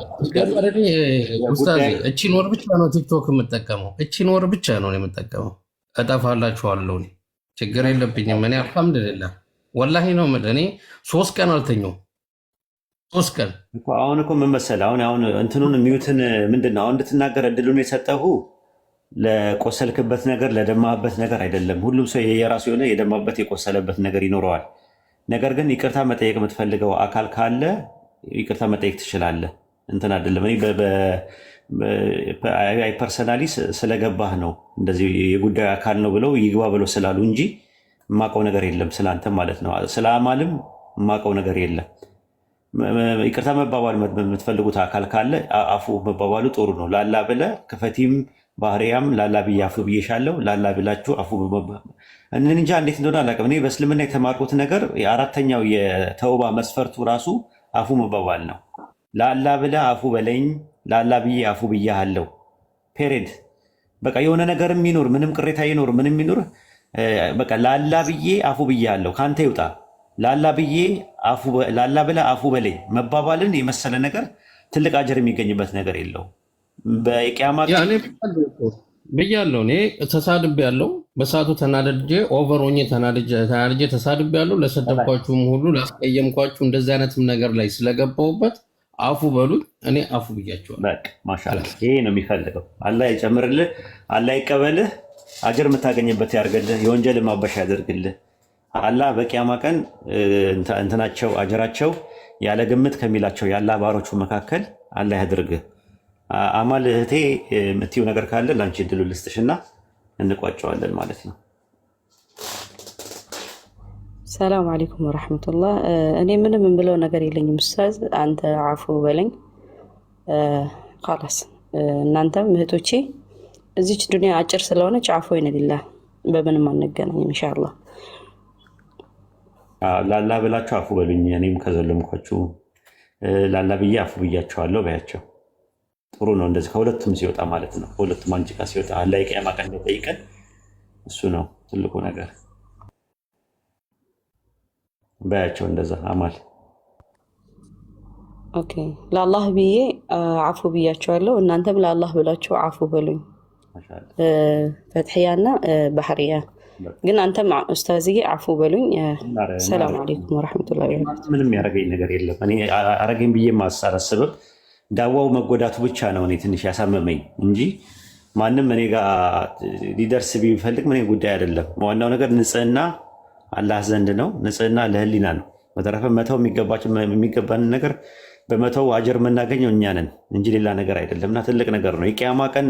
ኡስታዝ እቺን ወር ብቻ ነው ቲክቶክ የምጠቀመው፣ እቺን ወር ብቻ ነው የምጠቀመው። እጠፋላችኋለሁ። ችግር የለብኝም። እኔ አልሐምዱሊላህ ወላሂ ነው የምልህ። እኔ 3 ቀን አልተኛውም። 3 ቀን አሁን እኮ ምን መሰለህ፣ አሁን እንትኑን ሚዩትን ምንድን ነው አሁን እንድትናገር እድሉን የሰጠሁ ለቆሰልክበት ነገር ለደማበት ነገር አይደለም። ሁሉም ሰው የራሱ የሆነ የደማበት የቆሰለበት ነገር ይኖረዋል። ነገር ግን ይቅርታ መጠየቅ የምትፈልገው አካል ካለ ይቅርታ መጠየቅ ትችላለህ። እንትን አይደለም። እኔ ፐርሰናሊ ስለገባህ ነው እንደዚህ የጉዳዩ አካል ነው ብለው ይግባ ብለው ስላሉ እንጂ የማውቀው ነገር የለም ስለአንተ ማለት ነው። ስለ አማልም የማውቀው ነገር የለም። ይቅርታ መባባል የምትፈልጉት አካል ካለ አፉ መባባሉ ጥሩ ነው። ላላ ብለህ ክፈቲም ባህሪያም ላላ ብዬ አፉ ብዬሻለሁ። ላላ ብላችሁ አፉ እንጃ እንዴት እንደሆነ አላውቅም። እኔ በእስልምና የተማርኩት ነገር የአራተኛው የተውባ መስፈርቱ ራሱ አፉ መባባል ነው። ላላ ብለህ አፉ በለኝ፣ ላላ ብዬ አፉ ብያለሁ። ፔሬድ። በቃ የሆነ ነገርም ይኖር ምንም ቅሬታ ይኖር ምንም ይኖር በቃ ላላ ብዬ አፉ ብያለሁ ከአንተ ይውጣ። ላላ ብለህ አፉ በለኝ መባባልን የመሰለ ነገር ትልቅ አጀር የሚገኝበት ነገር የለውም። በቂያማ ብያለሁ። እኔ ተሳድቤ ያለው በሰዓቱ ተናድጄ ኦቨር ሆኜ ተናድጄ ተሳድቤ ያለው ለሰደብኳችሁም ሁሉ ላስቀየምኳችሁ እንደዚህ አይነትም ነገር ላይ ስለገባሁበት አፉ በሉኝ። እኔ አፉ ብያቸዋለሁ። ማሻአላህ ይሄ ነው የሚፈልገው። አላህ ይጨምርልህ፣ አላህ ይቀበልህ፣ አጀር የምታገኝበት ያርገልህ፣ የወንጀል ማበሻ ያደርግልህ። አላህ በቂያማ ቀን እንትናቸው አጀራቸው ያለ ግምት ከሚላቸው የአላህ ባሮቹ መካከል አላህ ያድርግህ። አማል እህቴ የምትይው ነገር ካለ ለአንቺ እድሉ ልስጥሽና እንቋጨዋለን ማለት ነው። ሰላም አለይኩም ወራህመቱላህ። እኔ ምንም የምለው ነገር የለኝም ኡስታዝ፣ አንተ አፉ በለኝ ኻላስ። እናንተም እህቶቼ እዚች ዱንያ አጭር ስለሆነች አፎ ይነዲላ በምንም አንገናኝም ኢንሻአላህ። ላላ ብላችሁ አፉ በሉኝ። እኔም ከዘለምኳችሁ ላላ ብዬ አፉ ብያቸዋለሁ በያቸው። ጥሩ ነው እንደዚህ ከሁለቱም ሲወጣ ማለት ነው። ከሁለቱም አንቺ ጋር ሲወጣ አላህ የቂያማ ቀን ጠይቀን እሱ ነው ትልቁ ነገር በያቸው። እንደዛ አማል ኦኬ። ለአላህ ብዬ አፉ ብያቸዋለሁ። እናንተም ለአላህ ብላችሁ አፉ በሉኝ። ፈትሕያና ባህርያ ግን አንተም ኡስታዝዬ አፉ በሉኝ። ሰላም አለይኩም ወራህመቱላሂ ወበረካቱ። ምንም ያረገኝ ነገር የለም። እኔ አረገኝ ብዬ ማሳረስብም ዳዋው መጎዳቱ ብቻ ነው እኔ ትንሽ ያሳመመኝ እንጂ ማንም እኔ ጋር ሊደርስ ቢፈልግ ምን ጉዳይ አይደለም። ዋናው ነገር ንጽህና አላህ ዘንድ ነው። ንጽህና ለህሊና ነው። በተረፈ መተው የሚገባን ነገር በመተው አጀር የምናገኘው እኛ ነን እንጂ ሌላ ነገር አይደለም። እና ትልቅ ነገር ነው። የቂያማ ቀን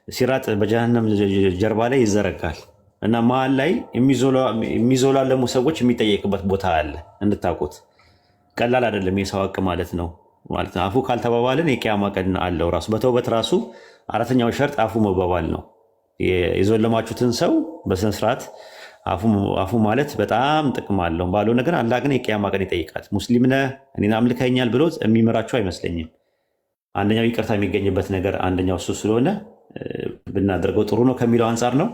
ሲራጥ በጀሃነም ጀርባ ላይ ይዘረጋል እና መሀል ላይ የሚዞላለሙ ሰዎች የሚጠየቅበት ቦታ አለ። እንድታውቁት ቀላል አይደለም። የሰው ሀቅ ማለት ነው። አፉ ካልተባባልን የቂያማ ቀን አለው ራሱ። በተውበት ራሱ አራተኛው ሸርጥ አፉ መባባል ነው። የዞለማችሁትን ሰው በስነስርዓት አፉ ማለት በጣም ጥቅም አለው ባለው ነገር አላህ ግን የቂያማ ቀን ይጠይቃል። ሙስሊም ነህ እኔን አምልከኛል ብሎ የሚመራችሁ አይመስለኝም። አንደኛው ይቅርታ የሚገኝበት ነገር አንደኛው እሱ ስለሆነ ብናደርገው ጥሩ ነው ከሚለው አንጻር ነው።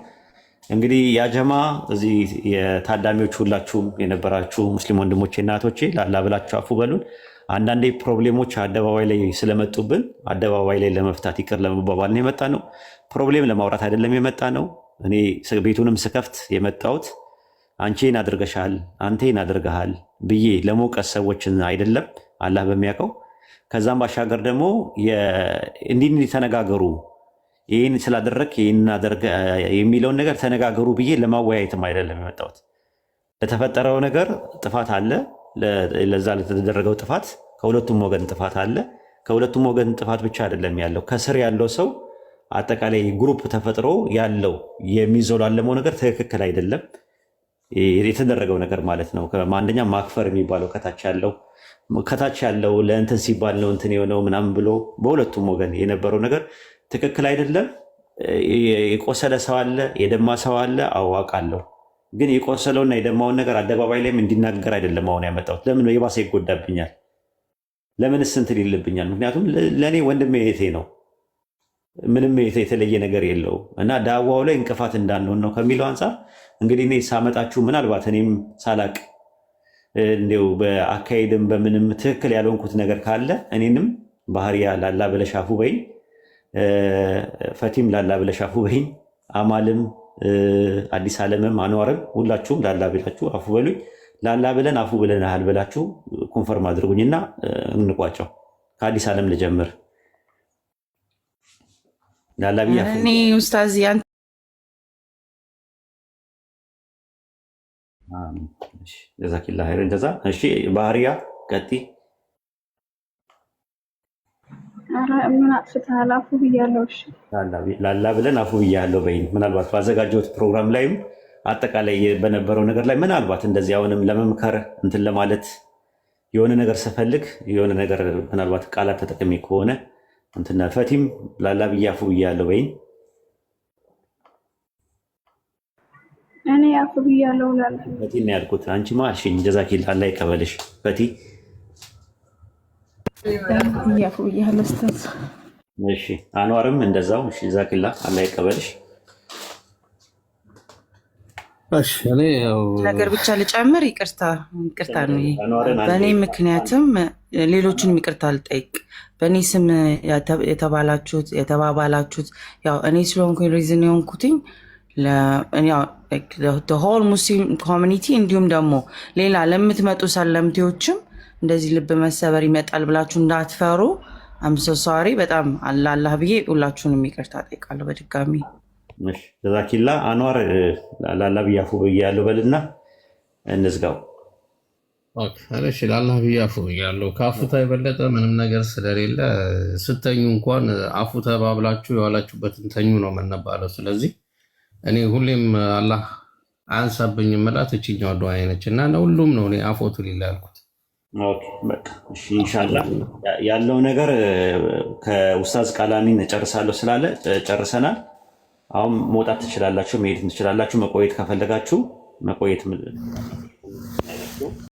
እንግዲህ ያጀማ እዚህ የታዳሚዎች ሁላችሁም የነበራችሁ ሙስሊም ወንድሞቼ እና እህቶቼ ላላ ብላችሁ አፉ በሉን። አንዳንዴ ፕሮብሌሞች አደባባይ ላይ ስለመጡብን አደባባይ ላይ ለመፍታት ይቅር ለመባባል ነው የመጣ ነው። ፕሮብሌም ለማውራት አይደለም የመጣ ነው። እኔ ቤቱንም ስከፍት የመጣሁት አንቺን አድርገሻል አንቴን አድርገሃል ብዬ ለመውቀስ ሰዎችን አይደለም አላህ በሚያውቀው። ከዛም ባሻገር ደግሞ እንዲህ ተነጋገሩ ይህን ስላደረግ ይህን አደረገ የሚለውን ነገር ተነጋገሩ ብዬ ለማወያየትም አይደለም የመጣሁት። ለተፈጠረው ነገር ጥፋት አለ። ለዛ ለተደረገው ጥፋት ከሁለቱም ወገን ጥፋት አለ። ከሁለቱም ወገን ጥፋት ብቻ አይደለም ያለው ከስር ያለው ሰው አጠቃላይ ግሩፕ ተፈጥሮ ያለው የሚዞላለመው ነገር ትክክል አይደለም። የተደረገው ነገር ማለት ነው። አንደኛ ማክፈር የሚባለው ከታች ያለው ለእንትን ሲባል ነው እንትን የሆነው ምናምን ብሎ በሁለቱም ወገን የነበረው ነገር ትክክል አይደለም። የቆሰለ ሰው አለ፣ የደማ ሰው አለ። አውቃለሁ። ግን የቆሰለውና የደማውን ነገር አደባባይ ላይም እንዲናገር አይደለም አሁን ያመጣሁት። ለምን የባሰ ይጎዳብኛል? ለምንስ እንትን ይልብኛል? ምክንያቱም ለእኔ ወንድሜ እህቴ ነው። ምንም የተለየ ነገር የለው እና ዳዋው ላይ እንቅፋት እንዳንሆን ነው ከሚለው አንጻር እንግዲህ እኔ ሳመጣችሁ ምናልባት እኔም ሳላቅ እንዲያው በአካሄድም በምንም ትክክል ያልሆንኩት ነገር ካለ እኔንም ባህሪያ ላላ ብለሽ አፉ በይኝ፣ ፈቲም ላላ ብለሽ አፉ በይኝ፣ አማልም አዲስ ዓለምም አንዋርም ሁላችሁም ላላ ብላችሁ አፉ በሉኝ። ላላ ብለን አፉ ብለናል ብላችሁ ኮንፈርም አድርጉኝና እንቋጨው። ከአዲስ ዓለም ልጀምር። ላላ ብያ እኔ ኡስታዝ ጀዛኪላ ኸይር። እንደዛ እሺ፣ ባህሪያ ቀጢ። ምን አጥፍተሃል? አፉ ብያለሁ። እሺ ላላ ብለን አፉ ብያለሁ በይኝ። ምናልባት ባዘጋጀሁት ፕሮግራም ላይም አጠቃላይ በነበረው ነገር ላይ ምናልባት እንደዚህ አሁንም ለመምከር እንትን ለማለት የሆነ ነገር ስፈልግ የሆነ ነገር ምናልባት ቃላት ተጠቅሜ ከሆነ እንትና ፈቲም ላላ ብዬ አፉ ብያለሁ በይኝ። እኔ አፉ ብያለሁ ላላ ፈቲ ነው ያልኩት። አንቺማ እሺኝ፣ ጀዛኪላ አላህ ይቀበልሽ ፈቲ። ያፉ ብያለሁ ኡስታዝ። እሺ አንዋርም እንደዛው። እሺ ጀዛኪላ አላህ ይቀበልሽ። እሺ እኔ ነገር ብቻ ልጨምር። ይቅርታ ነው በእኔ ምክንያትም ሌሎችንም ይቅርታ ልጠይቅ። በእኔ ስም የተባባላችሁት ያው እኔ ስለሆንኩኝ ሪዝን የሆንኩትኝ ሆል ሙስሊም ኮሚኒቲ እንዲሁም ደግሞ ሌላ ለምትመጡ ሰለምቴዎችም እንደዚህ ልብ መሰበር ይመጣል ብላችሁ እንዳትፈሩ። አምሶ ሶሪ በጣም አላህ ብዬ ሁላችሁንም ይቅርታ ጠይቃለሁ በድጋሚ። ጀዛኪላ አንዋር ላላ ብዬ አፉ ብያለሁ በልና እንዝጋው። እሺ ላላ ብዬ አፉ ብያለሁ። ከአፉታ የበለጠ ምንም ነገር ስለሌለ ስተኙ እንኳን አፉ ተባብላችሁ የዋላችሁበትን ተኙ ነው የምንባለው። ስለዚህ እኔ ሁሌም አላህ አንሳብኝ መላት እችኛው ዱዓ አይነች እና ለሁሉም ነው እኔ አፎቱ ሊላ ያልኩት። ኢንሻላህ ያለው ነገር ከኡስታዝ ቃላሚን ጨርሳለሁ ስላለ ጨርሰናል። አሁን መውጣት ትችላላችሁ፣ መሄድ ትችላላችሁ። መቆየት ከፈለጋችሁ መቆየት